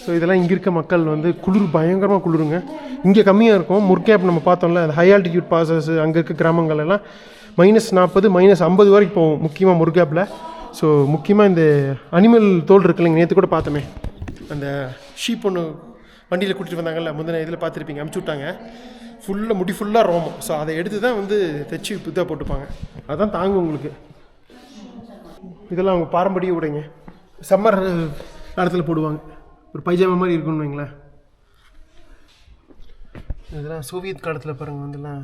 ஸோ இதெல்லாம் இங்கே இருக்க மக்கள் வந்து குளிர் பயங்கரமாக குளிருங்க. இங்கே கம்மியாக இருக்கும். முர்கேப் நம்ம பார்த்தோம்ல, அந்த ஹை ஆல்டிடியூட் பாசஸ் அங்கே இருக்க கிராமங்கள் எல்லாம் -40 -50 வரைக்கும் போகும், முக்கியமாக முர்கேப்பில். ஸோ முக்கியமாக இந்த அனிமல் தோல் இருக்குல்லைங்க, நேற்று கூட பார்த்தோமே, அந்த ஷீப் ஒன்று வண்டியில் கூட்டிகிட்டு வந்தாங்கல்ல, முந்தின இதில் பார்த்துருப்பீங்க, அமுச்சு விட்டாங்க. ஃபுல்லாக முடி ஃபுல்லாக ரோமம். ஸோ அதை எடுத்து தான் வந்து தைச்சி புத்தாக போட்டுப்பாங்க. அதுதான் தாங்கும் உங்களுக்கு. இதெல்லாம் அவங்க பாரம்பரிய உடைங்க. சம்மர் காலத்தில் போடுவாங்க. ஒரு பைஜாமா மாதிரி இருக்குன்னு வைங்களேன். இதெல்லாம் சோவியத் காலத்தில் பாருங்கள் இதெல்லாம்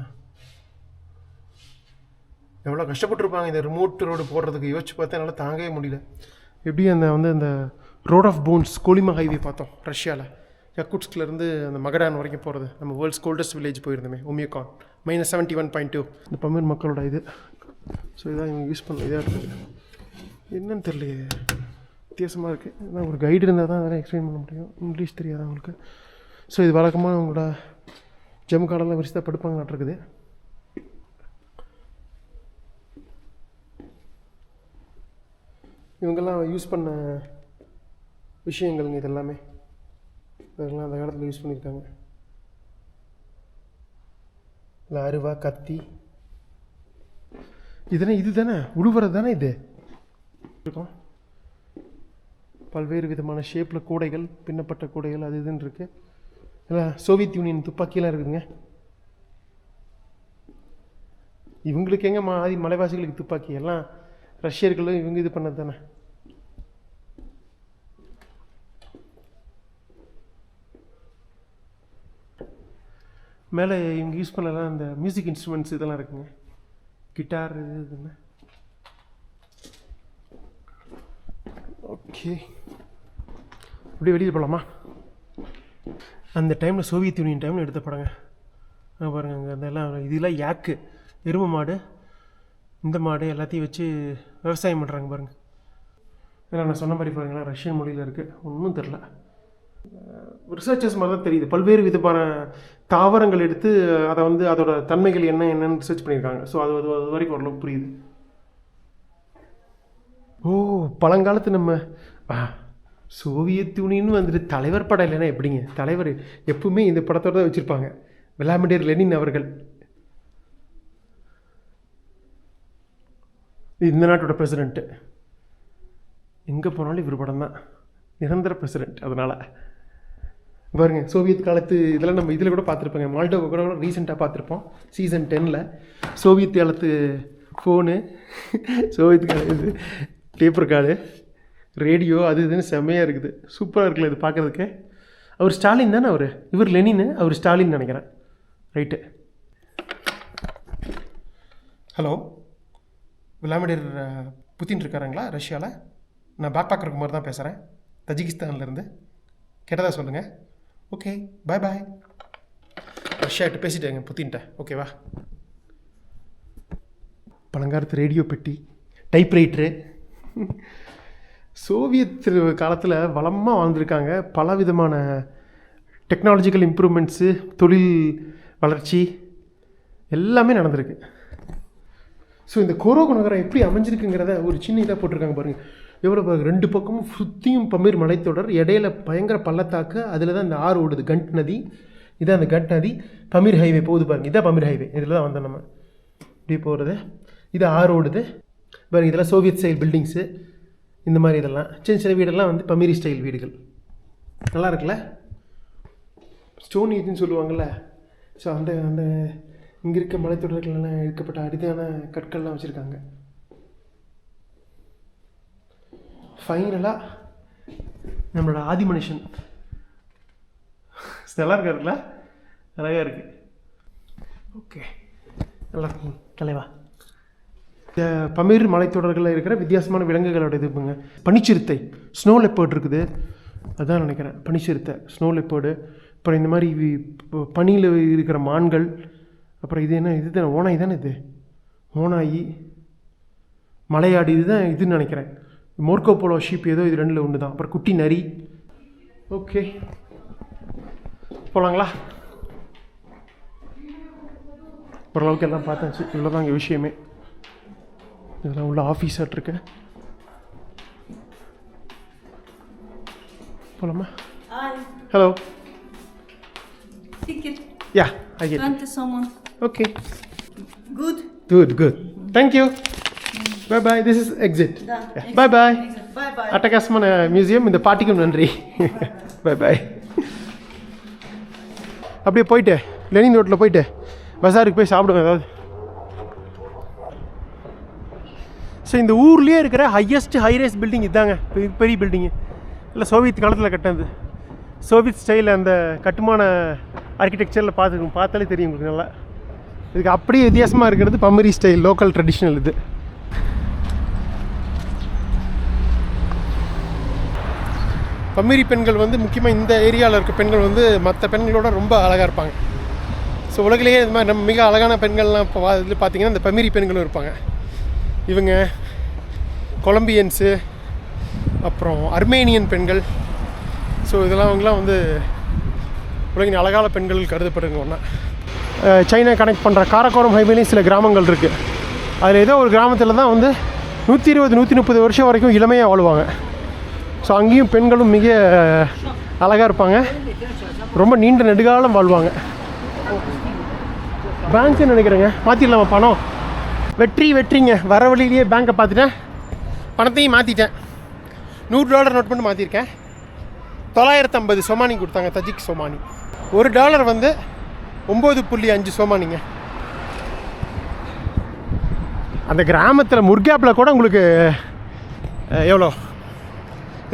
எவ்வளோ கஷ்டப்பட்டுருப்பாங்க இந்த ரிமோட் ரோடு போடுறதுக்கு. யோசிச்சு பார்த்தா என்னால் தாங்கவே முடியல. எப்படி அந்த ரோட் ஆஃப் போன்ஸ் கோலிமா ஹைவே பார்த்தோம் ரஷ்யாவில், யக்குட்ஸ்க்லேருந்து அந்த மகடான் வரைக்கும் போகிறது. நம்ம வேர்ல்ட்ஸ் கோல்டஸ்ட் வில்லேஜ் போயிருந்தோமே, ஒமியோகான் -71.2. இந்த பமீர் மக்களோட இது. ஸோ இதான் இவங்க யூஸ் பண்ண இதாக இருக்குது. என்னன்னு தெரியலையே, வித்தியாசமாக இருக்குது. அதான் ஒரு கைடு இருந்தால் தான் அதெல்லாம் எக்ஸ்பிளைன் பண்ண முடியும். இங்கிலீஷ் தெரியாது அவங்களுக்கு. ஸோ இது வழக்கமாக அவங்களோட ஜம்மு காடெல்லாம் வரிசை தான் படுப்பாங்க நாட்டிருக்குது. இவங்கெல்லாம் யூஸ் பண்ண விஷயங்கள்ங்க இதெல்லாமே. இதெல்லாம் அந்த காலத்தில் யூஸ் பண்ணியிருக்காங்க. இல்லை அருவா, கத்தி, இது தானே உழுவுறது தானே இது இருக்கும். பல்வேறு விதமான ஷேப்பில் கூடைகள், பின்னப்பட்ட கூடைகள், அது இதுன்னு இருக்குது. இல்லை சோவியத் யூனியன் துப்பாக்கியெல்லாம் இருக்குதுங்க. இவங்களுக்கு எங்கே ஆதி மலைவாசிகளுக்கு துப்பாக்கி? எல்லாம் ரஷ்யர்களும் இவங்க இது பண்ணது தானே. மேலே இவங்க யூஸ் பண்ணலாம் அந்த மியூசிக் இன்ஸ்ட்ருமெண்ட்ஸ் இதெல்லாம் இருக்குங்க. கிட்டார் இதுன்னு. ஓகே, அப்படியே வெளியில் போகலாமா? அந்த டைமில் சோவியத் யூனியன் டைமில் எடுத்த படங்க பாருங்கள். அங்கே அதெல்லாம் இதெல்லாம் யாக்கு, எருமை மாடு, இந்த மாடு எல்லாத்தையும் வச்சு விவசாயம் பண்ணுறாங்க பாருங்கள். இதெல்லாம் நான் சொன்ன மாதிரி பாருங்களேன், ரஷ்யன் மொழியில் இருக்குது. ஒன்றும் தெரில. ரிசர்ச்சர்ஸ் மாதிரி தான் தெரியுது. பல்வேறு விதமான தாவரங்கள் எடுத்து அதை அதோட தன்மைகள் என்னென்னு ரிசர்ச் பண்ணியிருக்காங்க. ஸோ அது வரைக்கும் ஓரளவுக்கு புரியுது. ஓ, பழங்காலத்து நம்ம சோவியத் யூனியன் வந்துட்டு தலைவர் படம் இல்லைன்னா எப்படிங்க? தலைவர் எப்பவுமே இந்த படத்தோடு தான் வச்சுருப்பாங்க. விளாடிமிர் லெனின் அவர்கள் இந்த நாட்டோட பிரசிடெண்ட்டு. எங்கே போனாலும் இவர் படம் தான், நிரந்தர பிரசிடெண்ட். அதனால் பாருங்க, சோவியத் காலத்து இதெல்லாம் நம்ம இதில் கூட பார்த்துருப்போங்க. மால்டோவை கூட ரீசெண்டாக பார்த்துருப்போம் சீசன் 10ல். சோவியத் காலத்து ஃபோனு, சோவியத் காலத்து பேப்பர் கார்டு, ரேடியோ, அது இதுன்னு செம்மையாக இருக்குது. சூப்பராக இருக்குல்ல இது பார்க்குறதுக்கு. அவர் ஸ்டாலின் தானே? இவர் லெனின், அவர் ஸ்டாலின் நினைக்கிறேன். ரைட்டு. ஹலோ, விளாடிமிர் புதின் இருக்காருங்களா ரஷ்யாவில்? நான் பேக் பேக்கர் குமார் தான் பேசுகிறேன், தஜிகிஸ்தான்லேருந்து. கேட்டதா சொல்லுங்கள். ஓகே, பாய் பாய். ரஷ்யாகிட்ட பேசிட்டேங்க புத்தின்ட்ட. ஓகேவா? பழங்காலத்து ரேடியோ பெட்டி, டைப்ரைட்டரு. சோவியத் காலத்தில் வளமாக வாழ்ந்துருக்காங்க. பல விதமான டெக்னாலஜிக்கல் இம்ப்ரூவ்மெண்ட்ஸு, தொழில் வளர்ச்சி எல்லாமே நடந்திருக்கு. ஸோ இந்த கோரோக நகரம் எப்படி அமைஞ்சிருக்குங்கிறத ஒரு சின்ன இதாக போட்டிருக்காங்க பாருங்கள். எவ்வளோ பாருங்கள், 2 பக்கமும் சுற்றியும் பமீர் மலைத்தொடர், இடையில பயங்கர பள்ளத்தாக்கு. அதில் தான் இந்த ஆறு ஓடுது, கண்ட் நதி. இதான் அந்த கண்ட் நதி. பமீர் ஹைவே போகுது பாருங்கள், இதான் பமீர் ஹைவே. இதில் தான் வந்தோம் நம்ம. இப்படி போகிறது, இது ஆறு ஓடுது பாருங்கள். இதெல்லாம் சோவியத் ஸ்டைல் பில்டிங்ஸு. இந்த மாதிரி இதெல்லாம் சின்ன சின்ன வீடெல்லாம் பமீரி ஸ்டைல் வீடுகள். நல்லா இருக்குல்ல? ஸ்டோன் ஏஜ்னு சொல்லுவாங்கள்ல. ஸோ அந்த இங்கே இருக்க மலைத்தொடர்களெல்லாம் எடுக்கப்பட்ட அரிதான கற்கள்லாம் வச்சுருக்காங்க. ஃபைனலாக நம்மளோட ஆதி மனுஷன் நல்லா இருக்காருல்ல? அழகாக இருக்குது. ஓகே, நல்லா இருக்கும். தலைவா, இந்த பமீர் மலைத்தொடர்களில் இருக்கிற வித்தியாசமான விலங்குகளோட இதுங்க. பனிச்சிறுத்தை, ஸ்னோ லெப்பர்ட் இருக்குது, அதான் நினைக்கிறேன். பனிச்சிறுத்தை, ஸ்னோ லெப்பர்டு. அப்புறம் இந்த மாதிரி பனியில் இருக்கிற மான்கள். அப்புறம் இது என்ன, இது தானே ஓனாய் தானே? இது ஓனாயி, மலையாடு, இதுதான் இதுன்னு நினைக்கிறேன். மோர்க்கோ போலோ ஷீப் ஏதோ, இது 2ல் ஒன்று தான். அப்புறம் குட்டி நரி. ஓகே, போகலாங்களா? ஓரளவுக்கு எல்லாம் பார்த்தாச்சு. இவ்வளோ தான் இங்கே விஷயமே. இதெல்லாம் உள்ள ஆஃபீஸாக இருக்கு. போகலாமா? Hello. Ticket. Yeah, I get it. Thank you so much. Okay. Good. Good. Thank you. Bye. This is exit. Yeah. Bye. Bye. அட்டகாசமான மியூசியம். இந்த பாட்டிக்கும் நன்றி. Bye. அப்படியே போயிட்டு லெனின் ரோட்டில் போயிட்டு பஸாருக்கு போய் சாப்பிடுவேன் ஏதாவது. ஸோ இந்த ஊர்லேயே இருக்கிற ஹையஸ்ட் ஹைரைஸ் பில்டிங் இதாங்க, பெரிய பில்டிங்கு. இல்லை சோவியத் காலத்தில் கட்டினது, சோவியத் ஸ்டைலில் அந்த கட்டுமான ஆர்கிடெக்சரில் பார்த்தாலே தெரியும் உங்களுக்கு நல்லா. இதுக்கு அப்படியே வித்தியாசமாக இருக்கிறது பமரி ஸ்டைல், லோக்கல் ட்ரெடிஷ்னல். இது பமரி பெண்கள் வந்து முக்கியமாக இந்த ஏரியாவில் இருக்க பெண்கள் வந்து மற்ற பெண்களோட ரொம்ப அழகாக இருப்பாங்க. ஸோ உலகிலேயே இது மாதிரி நம்ம மிக அழகான பெண்கள்லாம் இப்போ இதில் பார்த்திங்கன்னா இந்த பமரி பெண்களும் இருப்பாங்க. இவங்க கொலம்பியன்ஸு, அப்புறம் அர்மேனியன் பெண்கள். ஸோ இதெல்லாம் அவங்களாம் வந்து உலகின் அழகான பெண்கள் கருதப்படுங்க. ஒன்றா சைனா கனெக்ட் பண்ணுற காரக்கோரம் ஹைவேலையும் சில கிராமங்கள் இருக்குது. அதில் ஏதோ ஒரு கிராமத்தில் தான் வந்து 120-130 வருஷம் வரைக்கும் இளமையாக வாழ்வாங்க. ஸோ அங்கேயும் பெண்களும் மிக அழகாக இருப்பாங்க, ரொம்ப நீண்ட நெடுகாலம் வாழ்வாங்க. பேங்க்குன்னு நினைக்கிறேங்க, மாற்றிடலாமா பணம்? வெற்றிங்க. வர வழியிலேயே பேங்க்கை பார்த்துட்டேன், பணத்தையும் மாற்றிட்டேன். $100 நோட் பண்ணி மாற்றிருக்கேன். 950 சோமானி கொடுத்தாங்க, தஜிக் சோமானி. $1 வந்து 9.5 சோமானிங்க. அந்த கிராமத்தில் முர்காப்பில் கூட உங்களுக்கு எவ்வளோ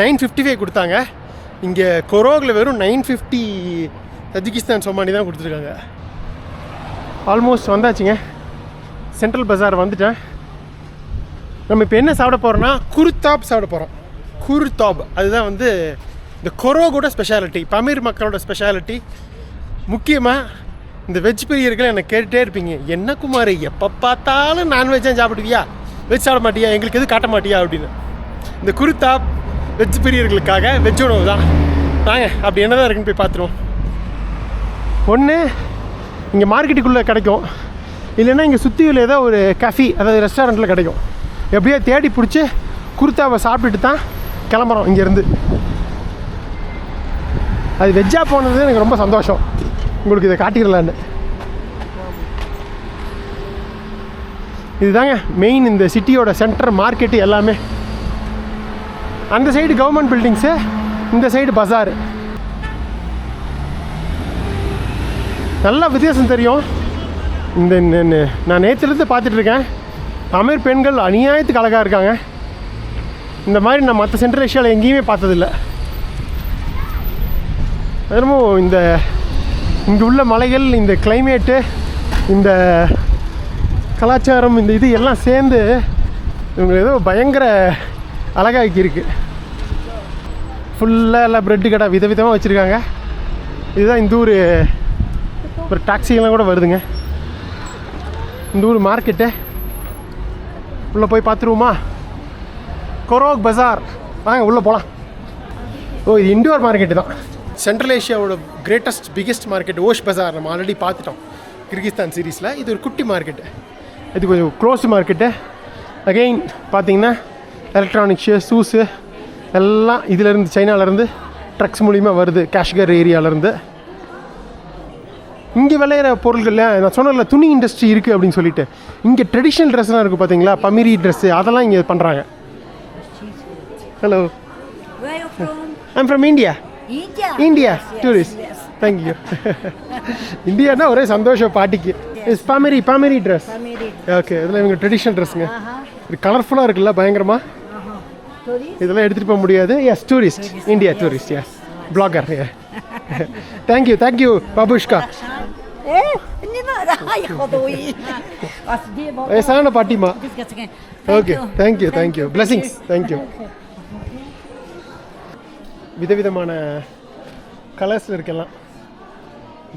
955 கொடுத்தாங்க. இங்கே கொரோகில் வெறும் 950 தஜிகிஸ்தான் சோமானி தான் கொடுத்துருக்காங்க. ஆல்மோஸ்ட் வந்தாச்சுங்க, சென்ட்ரல் பஜார் வந்துட்டேன். நம்ம இப்போ என்ன சாப்பிட போகிறோன்னா குர்தாப் சாப்பிட போகிறோம். குர்தாப் அதுதான் வந்து இந்த கொரோகோட ஸ்பெஷாலிட்டி, பமீர் மக்களோட ஸ்பெஷாலிட்டி. முக்கியமாக இந்த வெஜ் பிரியர்கள் எனக்கு கேட்டுகிட்டே இருப்பீங்க, என்ன குமார் எப்போ பார்த்தாலும் நான்வெஜ்ஜாக சாப்பிடுவியா, வெஜ் சாப்பிட மாட்டியா, எங்களுக்கு எதுவும் காட்ட மாட்டியா அப்படின்னு. இந்த குர்தாப் வெஜ் பிரியர்களுக்காக வெஜ் உணவு தான். வாங்க அப்படி என்ன தான் இருக்குன்னு போய் பார்த்துருவோம். ஒன்று இங்கே மார்க்கெட்டுக்குள்ளே கிடைக்கும், இல்லைன்னா இங்கே சுற்றியில் ஏதோ ஒரு கஃபி அதாவது ரெஸ்டாரண்ட்டில் கிடைக்கும். எப்படியோ தேடி பிடிச்சி குர்தாவை சாப்பிட்டுட்டு தான் கிளம்புறோம் இங்கேருந்து. அது வெஜ்ஜாக போனது எனக்கு ரொம்ப சந்தோஷம். உங்களுக்கு இதை காட்டிடலான்னு. இதுதாங்க மெயின் இந்த சிட்டியோட சென்டர் மார்க்கெட்டு எல்லாமே. அந்த சைடு கவர்மெண்ட் பில்டிங்ஸு, இந்த சைடு பஜார். நல்லா வித்தியாசம் தெரியும். இந்த நான் நேற்றுலேருந்து பார்த்துட்ருக்கேன், தமிழ் பெண்கள் அநியாயத்துக்கு அழகாக இருக்காங்க. இந்த மாதிரி நான் மற்ற சென்ட்ரல் ஏஷியாவில் எங்கேயுமே பார்த்ததில்லை. அதுவும் இந்த இங்கே உள்ள மலைகள், இந்த கிளைமேட்டு, இந்த கலாச்சாரம், இந்த இது எல்லாம் சேர்ந்து இவங்க ஏதோ பயங்கர அழகாக்கி இருக்குது. ஃபுல்லாக எல்லாம் ப்ரெட்டு கடை விதவிதமாக வச்சுருக்காங்க. இதுதான் இந்த ஊர். ஒரு டாக்ஸிகெல்லாம் கூட வருதுங்க. இந்த ஊர் மார்க்கெட்டு உள்ளே போய் பார்த்துருவோமா? கொரோக் பஜார், வாங்க உள்ளே போகலாம். ஓ, இது இண்டோர் மார்க்கெட்டு தான். சென்ட்ரல் ஏஷியாவோட கிரேட்டஸ்ட் பிக்கெஸ்ட் மார்க்கெட் ஓஷ் பஜார் நம்ம ஆல்ரெடி பார்த்துட்டோம் கிர்கிஸ்தான் சீரீஸில். இது ஒரு குட்டி மார்க்கெட்டு, இது கொஞ்சம் க்ளோஸ்டு மார்க்கெட்டு. அகெயின் பார்த்தீங்கன்னா எலக்ட்ரானிக்ஸு, ஷூஸு எல்லாம் இதிலேருந்து சைனாவிலேருந்து ட்ரக்ஸ் மூலிமா வருது, காஷ்கர் ஏரியாவிலேருந்து. இங்கே விளையிற பொருள்களில் நான் சொன்னல துணி இண்டஸ்ட்ரி இருக்குது அப்படின்னு சொல்லிட்டு, இங்கே ட்ரெடிஷ்னல் ட்ரெஸ்லாம் இருக்குது பார்த்தீங்களா, பமிரி ட்ரெஸ்ஸு, அதெல்லாம் இங்கே பண்ணுறாங்க. Hello, Where are you from? I'm from India. India? Yes, tourist. Thank you. Indiana ஒரே சந்தோஷம் பாட்டிக்கு. Is பமிரி dress. ஓகே, இதெல்லாம் இவங்க ட்ரெடிஷ்னல் ட்ரெஸ்ஸுங்க. இது கலர்ஃபுல்லாக இருக்குல்ல, பயங்கரமாக. இதெல்லாம் எடுத்துகிட்டு போக முடியாது. Yes, tourist, India tourist. Yes, blogger. Thank you பாபுஷ்கா. வயசான பாட்டிமா. Okay, thank you blessings. தேங்க்யூ. விதவிதமான கலர்ஸில் இருக்கலாம்.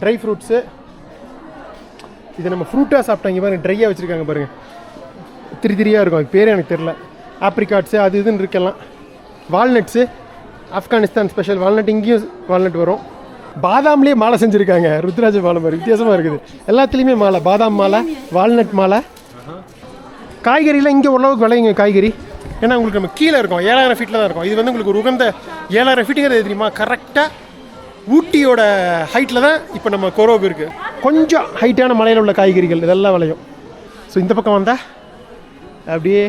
ட்ரை ஃப்ரூட்ஸு, இது நம்ம ஃப்ரூட்டாக சாப்பிட்டாங்க பாருங்க, ட்ரையாக வச்சுருக்காங்க பாருங்கள், திரியாக இருக்கும். அது பேரே எனக்கு தெரில. ஆப்ரிகாட்ஸு அது இதுன்னு இருக்கலாம். Walnuts, Afghanistan special walnut. இங்கேயும் வால்நட் வரும். பாதாம்லேயே மாலை செஞ்சுருக்காங்க, ருத்ராஜ மாலை மாதிரி வித்தியாசமாக இருக்குது. எல்லாத்துலேயுமே மாலை, பாதாம் மாலை, வால்நட் மாலை. காய்கறிலாம் இங்கே ஓரளவுக்கு விளையுங்க காய்கறி. ஏன்னா உங்களுக்கு நம்ம கீழே இருக்கும், 7000 ஃபீட்டில் தான் இருக்கும். இது வந்து உங்களுக்கு ஒரு உகந்த 7000 ஃபீட்டுங்கிறது தெரியுமா, கரெக்டாக ஊட்டியோட ஹைட்டில் தான் இப்போ நம்ம கொரோக் இருக்குது. கொஞ்சம் ஹைட்டான மலையில் உள்ள காய்கறிகள் இதெல்லாம் விளையும். ஸோ இந்த பக்கம் வந்தால் அப்படியே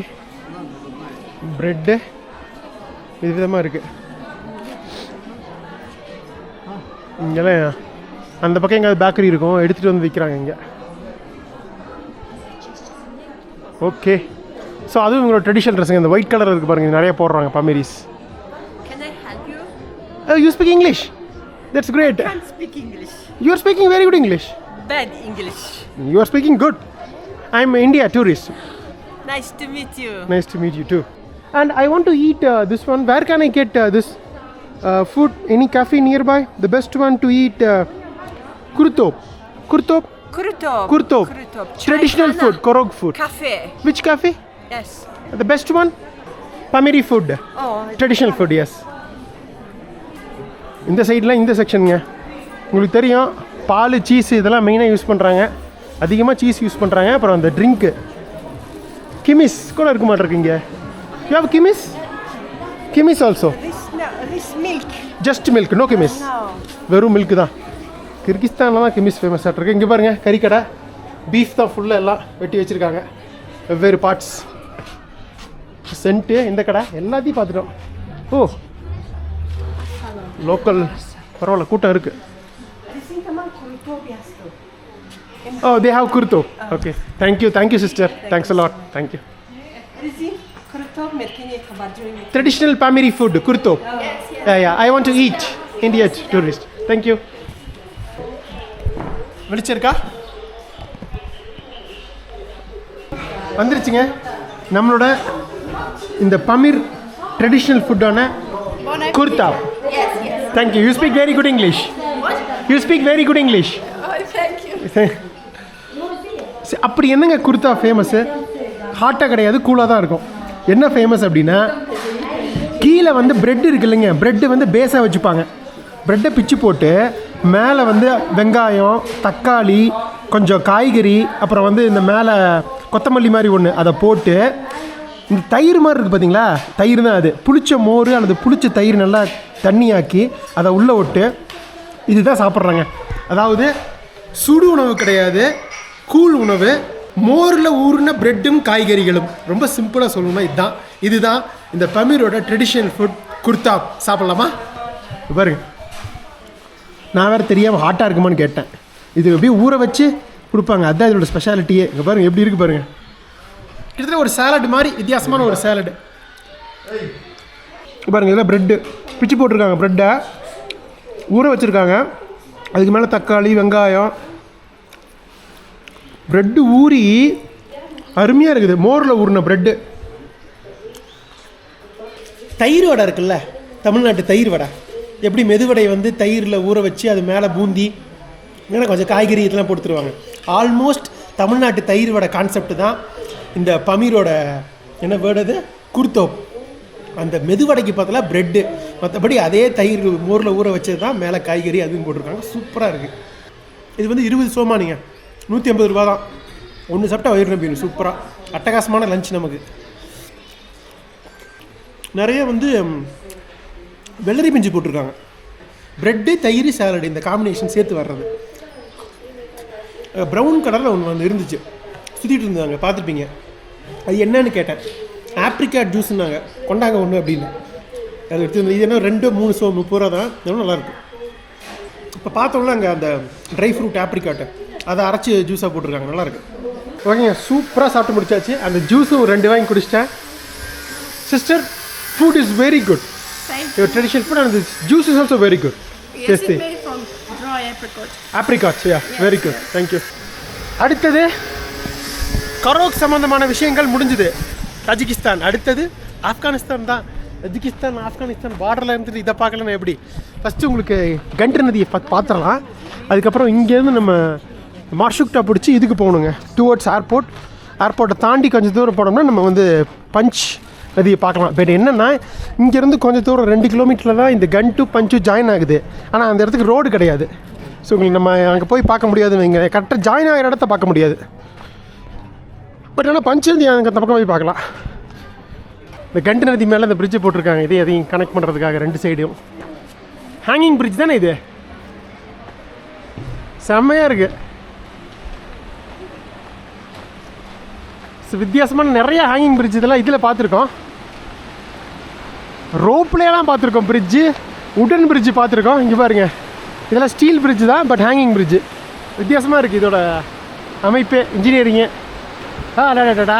ப்ரெட்டு விதவிதமாக இருக்குது. இங்கெல்லாம் அந்த பக்கம் எங்கேயாவது பேக்கரி இருக்கும், எடுத்துகிட்டு வந்து விற்கிறாங்க இங்கே. ஓகே, ஸோ அதுவும் இவங்களோட ட்ரெடிஷனல் ட்ரெஸ்ஸுங்க. இந்த ஒயிட் கலர் இருக்குது பாருங்கள், நிறைய போடுறாங்க Pamiris. Can I help you? You speak English? That's great. Can't speak English. You are speaking very good English. Bad English. You are speaking good. I am India tourist. Nice to meet you. Nice to meet you too. And I want to eat this one. Where can I get this food? Any cafe nearby? The best one to eat kurtop. Kurtop? Kurtop. Kurtop. Traditional Chai food, Kana. Korog food. Cafe. Which cafe? Yes. The best one? Pamiri food. Oh. Traditional food, yes. இந்த சைடில் இந்த செக்ஷனுங்க. உங்களுக்கு தெரியும் பால் cheese இதெல்லாம் மெயினாக use பண்ணுறாங்க. அதிகமாக cheese use பண்ணுறாங்க. அப்புறம் அந்த ட்ரிங்க்கு கிமிஸ் கூட இருக்க மாட்டிருக்கீங்க. யூ ஹேவ் கிமிஸ்? கிமிஸ் also? This milk. Just milk, no கிமிஸ். No. வெறும் மில்க் தான். கிர்கிஸ்தானில் தான் கிமிஸ் ஃபேமஸ் ஆகிட்ருக்கு. இங்கே பாருங்கள் கறிக்கடை, பீஃப் தான் ஃபுல்லாக எல்லாம் வெட்டி வச்சுருக்காங்க, வெவ்வேறு பார்ட்ஸ். சென்ட்டு இந்த கடை எல்லாத்தையும் பார்த்துட்டோம். ஓ லோக்கல் பரவாயில்ல, கூட்டம் இருக்குது. ஓ தே ஹாவ் குர்தோ. Okay, thank you sister, thanks a lot, thank you. Traditional Pamiri food, kurto. Yeah, I want to eat. India tourist. Thank you. வெளிச்சிருக்கா வந்துருச்சுங்க நம்மளோட இந்த பமீர் ட்ரெடிஷ்னல் ஃபுட்டான குர்தா. Thank you. You speak very good English. You speak very good English. அப்படி என்னங்க kurta famous? ஹாட்டாக கிடையாது, கூலாக தான் இருக்கும். என்ன ஃபேமஸ் அப்படின்னா, கீழே வந்து ப்ரெட் இருக்கு இல்லைங்க, ப்ரெட்டு வந்து பேஸாக வச்சுப்பாங்க. ப்ரெட்டை பிச்சு போட்டு மேலே வந்து வெங்காயம், தக்காளி, கொஞ்சம் காய்கறி, அப்புறம் வந்து இந்த மேலே கொத்தமல்லி மாதிரி ஒன்று அதை போட்டு, இந்த தயிர் மாதிரி இருக்குது பார்த்தீங்களா, தயிர் தான் அது, புளிச்ச மோர் அல்லது புளிச்ச தயிர் நல்லா தண்ணியாக்கி அதை உள்ளே விட்டு இதுதான் சாப்பிட்றாங்க. அதாவது சுடு உணவு கிடையாது, கூல் உணவு, மோரில் ஊறின ப்ரெட்டும் காய்கறிகளும். ரொம்ப சிம்பிளாக சொல்லணும்னா இதுதான் இந்த பமீரோட ட்ரெடிஷ்னல் ஃபுட் குர்தா. சாப்பிட்லாமா? பாருங்க, நான் வேறு தெரியாமல் ஹாட்டாக இருக்குமான்னு கேட்டேன். இது அப்படியே ஊற வச்சு கொடுப்பாங்க, அதுதான் இதோட ஸ்பெஷாலிட்டியே. இங்கே பாருங்கள் எப்படி இருக்குது பாருங்கள். கிட்டத்தட்ட ஒரு சாலட் மாதிரி, வித்தியாசமான ஒரு சாலடு பாருங்கள். இதெல்லாம் ப்ரெட்டு பிச்சு போட்டிருக்காங்க, ப்ரெட்டை ஊற வச்சுருக்காங்க. அதுக்கு மேலே தக்காளி, வெங்காயம், ப்ரெட்டு ஊறி அருமையாக இருக்குது. மோரில் ஊறின ப்ரெட்டு. தயிர் வடை இருக்குல்ல, தமிழ்நாட்டு தயிர் வடை, எப்படி மெதுவடை வந்து தயிரில் ஊற வச்சு அது மேலே பூந்தி இல்லைன்னா கொஞ்சம் காய்கறி இதெல்லாம் போட்டுருவாங்க. ஆல்மோஸ்ட் தமிழ்நாட்டு தயிர் வடை கான்செப்ட் தான் இந்த பமீரோட என்ன வேர்டு அது, குர்தோப். அந்த மெதுவடைக்கு பார்த்தா ப்ரெட்டு, மற்றபடி அதே தயிர் மோரில் ஊற வச்சது தான், மேலே காய்கறி அதுவும் போட்டிருக்காங்க. சூப்பராக இருக்குது. இது வந்து 20 சோமானிங்க, 150 ரூபா தான். ஒன்று சாப்பிட்டா வயிறு நம்பிடும். சூப்பராக அட்டகாசமான லஞ்ச் நமக்கு. நிறைய வந்து வெள்ளரி பிஞ்சு போட்டிருக்காங்க. ப்ரெட்டு, தயிர், சாலடு இந்த காம்பினேஷன் சேர்த்து வர்றது. ப்ரௌன் கலரில் ஒன்று வந்து இருந்துச்சு, சுற்றிட்டு இருந்தாங்க, பார்த்துருப்பீங்க. அது என்னன்னு கேட்டேன். ஆப்ரிக்காட் ஜூஸ்ன்னாங்க, கொண்டாங்க ஒன்று அப்படின்னு. அது எடுத்து இது என்ன 2-3 30 ரூபா தான். எவ்வளோ நல்லாயிருக்கும். இப்போ பார்த்தோம்னா அங்கே அந்த ட்ரை ஃப்ரூட் ஆப்ரிக்காட்டை அதை அரைச்சி ஜூஸாக போட்டிருக்காங்க, நல்லாயிருக்கு. ஓகேங்க, சூப்பராக சாப்பிட்டு முடிச்சாச்சு. அந்த ஜூஸும் 2 வாங்கி குடிச்சிட்டேன். Sister, food is very good. Your traditional food and this juice is also very good. Yes, it's made from dry apricot. Apricots, yeah, very good. Thank you. அடுத்தது கரோக் சம்பந்தமான விஷயங்கள் முடிஞ்சுது. தஜிகிஸ்தான், அடுத்தது ஆப்கானிஸ்தான் தான். தஜிகிஸ்தான் ஆப்கானிஸ்தான் பார்டரில் இருந்துட்டு இதை பார்க்கலன்னா எப்படி? ஃபஸ்ட்டு உங்களுக்கு கண்ட்ரி நதியை பார்த்துடலாம். அதுக்கப்புறம் இங்கேருந்து நம்ம மார்ஷுக்டா பிடிச்சி இதுக்கு போகணுங்க, டுவர்ட்ஸ் ஏர்போர்ட்டை தாண்டி கொஞ்சம் தூரம் போனோம்னா நம்ம வந்து பஞ்ச் நதியை பார்க்கலாம். பட் என்னென்னா, இங்கேருந்து கொஞ்சம் தூரம் 2 கிலோமீட்டரில் தான் இந்த கன் டு பஞ்சு ஜாயின் ஆகுது. ஆனால் அந்த இடத்துக்கு ரோடு கிடையாது. ஸோ உங்களுக்கு நம்ம அங்கே போய் பார்க்க முடியாதுன்னு வைங்க, கரெக்டாக ஜாயின் ஆகிற இடத்த பார்க்க முடியாது. பட் ஆனால் பஞ்சு நதி அங்கே அந்த பக்கம் போய் பார்க்கலாம். இந்த கண்டு நதி மேலே இந்த பிரிட்ஜு போட்டிருக்காங்க, எதையும் கனெக்ட் பண்ணுறதுக்காக 2 சைடும். ஹேங்கிங் பிரிட்ஜ் தானே இது? செம்மையாக இருக்குது. வித்தியாசமான நிறைய ஹேங்கிங் பிரிட்ஜ் இதெல்லாம் இதில் பார்த்துருக்கோம். ரோப்லேலாம் பார்த்துருக்கோம், பிரிட்ஜு, உடன் பிரிட்ஜு பார்த்துருக்கோம். இங்கே பாருங்கள், இதெல்லாம் ஸ்டீல் பிரிட்ஜு தான், பட் ஹேங்கிங் பிரிட்ஜு. வித்தியாசமாக இருக்குது இதோட அமைப்பு, இன்ஜினியரிங்கு. அடாடா,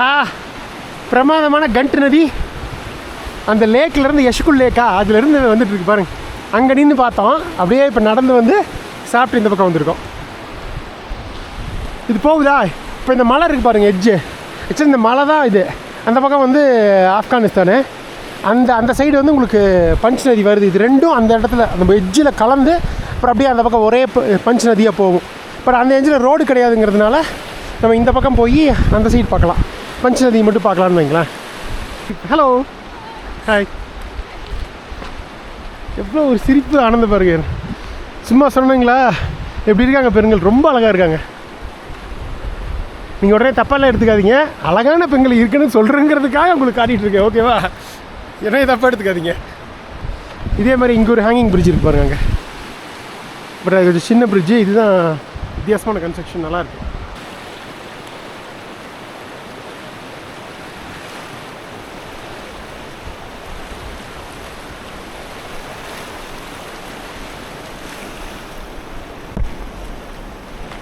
பிரமாதமான கண்ட் நதி அந்த லேக்லேருந்து யஷ்குல் லேக்கா அதுலேருந்து வந்துட்டுருக்கு பாருங்க. அங்கே நின்று பார்த்தோம். அப்படியே இப்போ நடந்து வந்து சாப்பிட்டு இந்த பக்கம் வந்திருக்கோம். இது போகுதா? இப்போ இந்த மலை இருக்குது பாருங்கள், எட்ஜு. ஆக்சுவலி இந்த மலை தான் இது. அந்த பக்கம் வந்து ஆப்கானிஸ்தானு, அந்த சைடு வந்து உங்களுக்கு பஞ்ச் நதி வருது. இது ரெண்டும் அந்த இடத்துல அந்த எட்ஜில் கலந்து அப்புறம் அப்படியே அந்த பக்கம் ஒரே பஞ்ச் நதியாக போகும். பட் அந்த எட்ஜில் ரோடு கிடையாதுங்கிறதுனால நம்ம இந்த பக்கம் போய் அந்த சைடு பார்க்கலாம், பஞ்ச் நதி மட்டும் பார்க்கலான்னு வைங்களேன். Hello, hi. எவ்வளோ ஒரு சிரிப்பு ஆனந்த பாருங்க. சும்மா சொன்னீங்களா எப்படி இருக்காங்க பெண்கள், ரொம்ப அழகாக இருக்காங்க. நீங்கள் உடனே தப்பாலாம் எடுத்துக்காதீங்க, அழகான பெண்கள் இருக்குன்னு சொல்கிறேங்கிறதுக்காக உங்களுக்கு காட்டிகிட்டு இருக்கேன், ஓகேவா? ஏன்னா தப்பாக எடுத்துக்காதீங்க. இதே மாதிரி இங்கே ஒரு ஹேங்கிங் பிரிட்ஜ் இருக்கு பாருங்க அங்கே. பட் அது கொஞ்சம் சின்ன பிரிட்ஜு. இதுதான் வித்தியாசமான கன்ஸ்ட்ரக்ஷன், நல்லாயிருக்கு.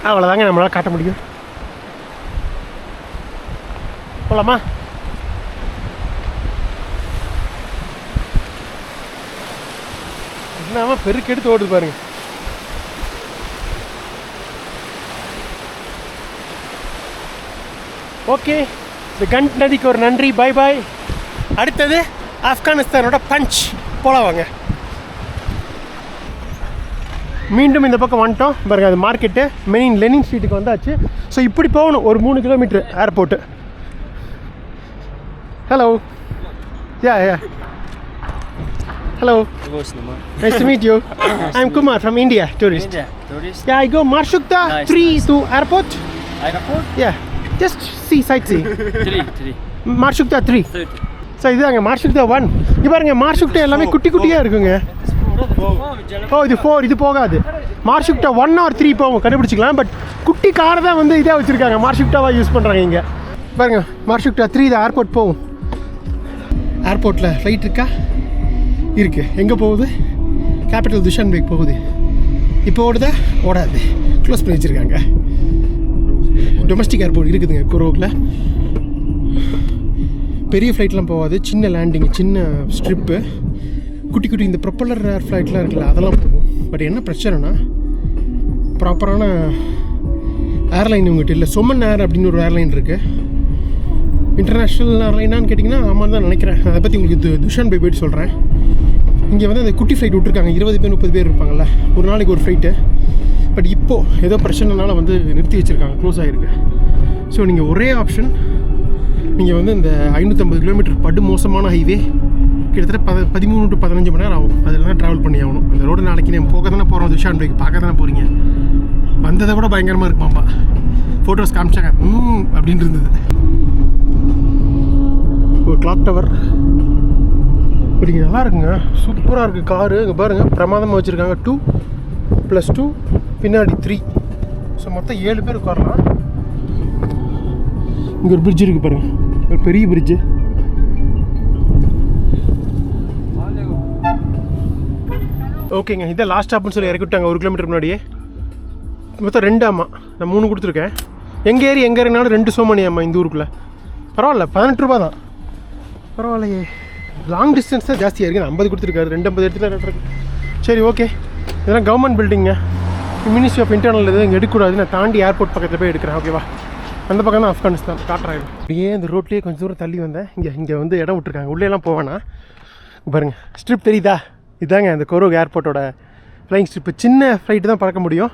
அவ்வளோதாங்க நம்மளால் காட்ட முடியும். போகலாமா? என்னமா பெருக்கெடுத்து ஓடுது பாருங்க. ஓகே, இந்த கண்ட் நதிக்கு ஒரு நன்றி, பாய் பாய். அடுத்தது ஆப்கானிஸ்தானோட பஞ்ச், போகலாம் வாங்க. மீண்டும் இந்த பக்கம் வந்துட்டோம் பாருங்கள். அது மார்க்கெட்டு மெயின் லெனின் ஸ்ட்ரீட்டுக்கு வந்தாச்சு. ஸோ இப்படி போகணும் ஒரு 3 kilometre airport. Hello, yeah hello, nice to meet you. I'm Kumar from India, tourist. Yeah, I go Marshukta 3 to airport. Yeah, just see sightseeing. 3 Marshukta 3. So இதுதாங்க Marshukta 1. இங்க பாருங்க, Marshukta எல்லாமே குட்டி குட்டியா இருக்குங்க. இது 4, இது போகாது. Marshukta 1 or 3 போகும், கண்டுபிடிச்சிக்கலாம். பட் குட்டி காரை தான் வந்து இதே வச்சுருக்காங்க, Marshukta-வா யூஸ் பண்ணுறாங்க இங்கே. பாருங்க, Marshukta 3 இது ஏர்போர்ட் போகும். ஏர்போர்ட்டில் ஃப்ளைட் இருக்கா? இருக்குது. எங்கே போகுது? கேபிட்டல் துஷான்பேக் போகுது. இப்போ ஓடுதா? ஓடாது, க்ளோஸ் பண்ணி வச்சுருக்காங்க. டொமஸ்டிக் ஏர்போர்ட் இருக்குதுங்க குரோக்கில். பெரிய ஃப்ளைட்லாம் போகாது, சின்ன லேண்டிங், சின்ன ஸ்ட்ரிப்பு, குட்டி குட்டி இந்த ப்ரொப்பல்லர் ஏர் ஃப்ளைட்லாம் இருக்குல்ல, அதெல்லாம் போகும். பட் என்ன பிரச்சனைனா, ப்ராப்பரான ஏர்லைன் உங்கள்கிட்ட இல்லை. சொமன் ஏர் அப்படின்னு ஒரு ஏர்லைன் இருக்குது. இன்டர்நேஷ்னல் ஏர்லைனான்னு கேட்டிங்கன்னா ஆமாம் தான் நினைக்கிறேன். அதை பற்றி உங்களுக்கு துஷான்பேக் போய்ட்டு சொல்கிறேன். இங்கே வந்து அந்த குட்டி ஃப்ளைட் விட்ருக்காங்க, 20 பேர் 30 பேர் இருப்பாங்கள்ல, ஒரு நாளைக்கு ஒரு ஃப்ளைட்டு. பட் இப்போது ஏதோ பிரச்சனைனால வந்து நிறுத்தி வச்சுருக்காங்க, க்ளோஸ் ஆகிருக்கு. ஸோ நீங்கள் ஒரே ஆப்ஷன், நீங்கள் வந்து இந்த 550 கிலோமீட்டர் படு மோசமான ஹைவே, கிட்டத்தட்ட 13 to 15 மணி நேரம் ஆகும். அதில் தான் ட்ராவல் பண்ணி ஆகணும். அந்த ரோடு நாளைக்கு நம்ம போக தானே போகிறோம், துஷான்பேக் பார்க்க தானே போகிறீங்க. வந்ததை விட பயங்கரமாக இருக்குமாம்மா. ஃபோட்டோஸ் காமிச்சாங்க, அப்படின்னு இருந்தது. ஒரு கிளாக் டவர் இப்படி நல்லா இருக்குங்க, சூப்பராக இருக்குது காரு. இங்கே பாருங்கள், பிரமாதமாக வச்சுருக்காங்க. 2+2 பின்னாடி 3. ஸோ மொத்தம் 7 பேர் உட்காரலாம். இங்கே ஒரு பிரிட்ஜ் இருக்குது பாருங்கள், ஒரு பெரிய பிரிட்ஜு. ஓகேங்க, இதான் லாஸ்ட் ஸ்டாப்னு சொல்லி இறக்கி விட்டாங்க 1 கிலோமீட்டர் முன்னாடியே. மொத்தம் 2 ஆமாம், நான் 3 கொடுத்துருக்கேன். எங்கே ஏறி எங்கே இறங்கினாலும் 2 சோமணி ஆமாம் இந்த ஊருக்குள்ளே. பரவாயில்ல, 18 ரூபா தான், பரவாயில்லையே. லாங் டிஸ்டன்ஸ் தான் ஜாஸ்தியாக இருக்குது. 50 கொடுத்துருக்காரு, 250 இடத்துல இருக்கு. சரி, ஓகே. இதெல்லாம் கவர்மெண்ட் பில்டிங்க, மினிஸ்ட்ரி ஆஃப் இன்டர்னல் இது இங்கே எடுக்கக்கூடாது. நான் தாண்டி ஏர்போர்ட் பக்கத்தில் போய் எடுக்கிறேன், ஓகேவா? அந்த பக்கம் தான் ஆப்கானிஸ்தான் காட்டுறாங்க. அப்படியே இந்த ரோட்லேயே கொஞ்சம் தூரம் தள்ளி வந்தேன். இங்கே வந்து இடம் விட்டுருக்காங்க, உள்ளேலாம் போவேன்னா. பாருங்கள், ஸ்ட்ரிப் தெரியுதா? இதாங்க இந்த கொரோக் ஏர்போர்ட்டோட ஃப்ளைங் ஸ்ட்ரிப்பு. சின்ன ஃப்ளைட்டு தான் பறக்க முடியும்.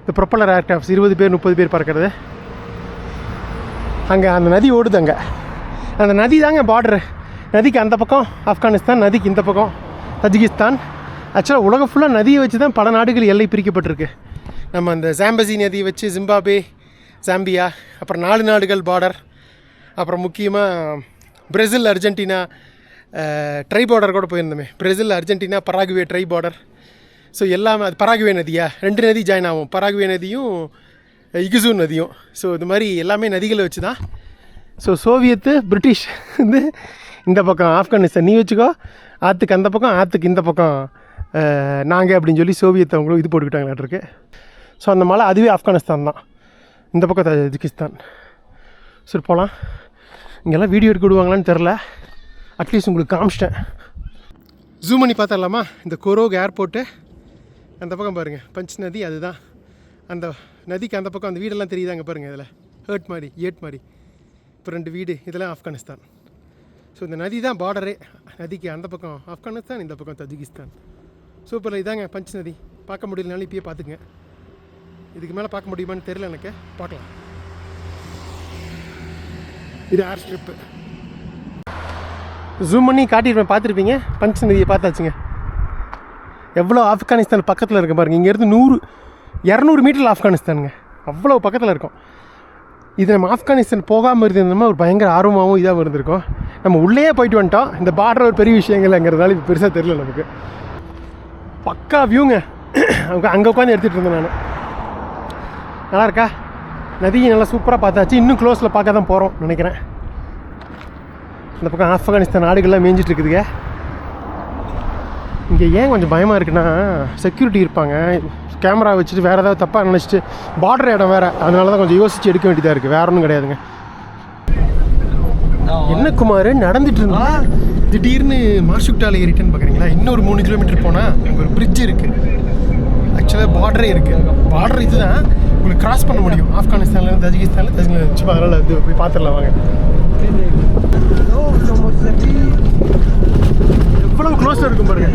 இந்த ப்ரொப்பல்லர் ஏர்கிராஃப்ட்ஸ் 20 பேர் 30 பேர் பறக்கிறது. அங்கே அந்த நதி ஓடுது, அங்கே அந்த நதி தாங்க பார்டரு. நதிக்கு அந்த பக்கம் ஆப்கானிஸ்தான், நதிக்கு இந்த பக்கம் தஜிகிஸ்தான். ஆக்சுவலாக உலகம் ஃபுல்லாக நதியை வச்சு தான் பல நாடுகள் எல்லை பிரிக்கப்பட்டிருக்கு. நம்ம அந்த ஜாம்பசி நதியை வச்சு ஜிம்பாபே, ஜாம்பியா, அப்புறம் 4 நாடுகள் பார்டர். அப்புறம் முக்கியமாக பிரேசில், அர்ஜென்டினா ட்ரை பார்டர் கூட போயிருந்தோமே. Brazil, Argentina, Paraguay tri border. So எல்லாமே அது பராகுவே நதியா, 2 நதி ஜாயின் ஆகும், பராகுவே நதியும் இகுசு நதியும். ஸோ இது மாதிரி எல்லாமே நதிகளை வச்சு தான். ஸோ சோவியத்து, பிரிட்டிஷ் வந்து இந்த பக்கம் ஆப்கானிஸ்தான் நீ வச்சுக்கோ, ஆற்றுக்கு அந்த பக்கம், ஆற்றுக்கு இந்த பக்கம் நாங்கள் அப்படின்னு சொல்லி சோவியத்தை அவங்களும் இது போட்டுக்கிட்டாங்களாட்டிருக்கு. ஸோ அந்த மலை அதுவே ஆப்கானிஸ்தான் தான், இந்த பக்கம் தஜிகிஸ்தான். சரி, போகலாம். இங்கெல்லாம் வீடியோ எடுக்க விடுவாங்களான்னு தெரில, அட்லீஸ்ட் உங்களுக்கு காமிச்சிட்டேன். ஜூம் பண்ணி பார்த்துடலாமா? இந்த கொரோக் ஏர்போர்ட்டு அந்த பக்கம் பாருங்கள், பஞ்ச் நதி அதுதான். அந்த நதிக்கு அந்த பக்கம் அந்த வீடெல்லாம் தெரியுது அங்கே பாருங்கள், இதில் ஏட் மாதிரி இப்போ 2 வீடு, இதெல்லாம் ஆப்கானிஸ்தான். ஸோ இந்த நதி தான் பார்டரே, நதிக்கு அந்த பக்கம் ஆப்கானிஸ்தான், இந்த பக்கம் தஜிகிஸ்தான். சூப்பரில் இதாங்க பஞ்ச் நதி. பார்க்க முடியலனாலும் இப்பயே பார்த்துக்குங்க. இதுக்கு மேலே பார்க்க முடியுமான்னு தெரியல எனக்கு, பார்க்கலாம். இது ஏர் ஸ்ட்ரிப்பு. ஜூம் பண்ணி காட்டிடுவேன், பார்த்துருப்பீங்க. பஞ்ச் நதியை பார்த்தாச்சுங்க. எவ்வளோ ஆப்கானிஸ்தான் பக்கத்தில் இருக்க பாருங்கள். இங்கேருந்து 200 மீட்டரில் ஆப்கானிஸ்தானுங்க, அவ்வளோ பக்கத்தில் இருக்கும். இது நம்ம ஆப்கானிஸ்தான் போகாமல் இருந்தோம்னா ஒரு பயங்கர ஆர்வமாகவும் இதாக இருந்திருக்கும். நம்ம உள்ளே போயிட்டு வந்துட்டோம். இந்த பார்டர் ஒரு பெரிய விஷயங்கள்ங்கிறதால இப்போ பெருசாக தெரியல நமக்கு. பக்கா வியூங்க. அங்கே உட்காந்து எடுத்துகிட்டு இருந்தேன் நான். நல்லா இருக்கா? நதியை நல்லா சூப்பராக பார்த்தாச்சு. இன்னும் க்ளோஸில் பார்க்க தான் போகிறோம் நினைக்கிறேன். இந்த பக்கம் ஆப்கானிஸ்தான் நாடுகள்லாம் மேய்ஞ்சிட்டு இருக்குதுங்க. இங்கே ஏன் கொஞ்சம் பயமாக இருக்குன்னா, செக்யூரிட்டி இருப்பாங்க, கேமரா வச்சுட்டு வேறு ஏதாவது தப்பாக நினச்சிட்டு, பார்டர் இடம் வேறு, அதனால தான் கொஞ்சம் யோசித்து எடுக்க வேண்டியதாக இருக்குது. வேறு ஒன்றும் கிடையாதுங்க. என்ன குமார் நடந்துட்டு இருந்தா திடீர்னு மார்ஷுக்டாவில் ஏறிட்டேன்னு பார்க்குறீங்களா? இன்னொரு 3 கிலோமீட்டர் போனால் அங்கே ஒரு பிரிட்ஜ் இருக்குது. ஆக்சுவலாக பார்டரே இருக்குது. பார்டர் இது தான் உங்களுக்கு கிராஸ் பண்ண முடியும். ஆப்கானிஸ்தான்லேருந்து தஜிகிஸ்தானில் சும்மா அதனால் அது போய் பார்த்துடலாம் வாங்க. எவ்வளவு க்ளோஸில் இருக்கும் பாருங்க.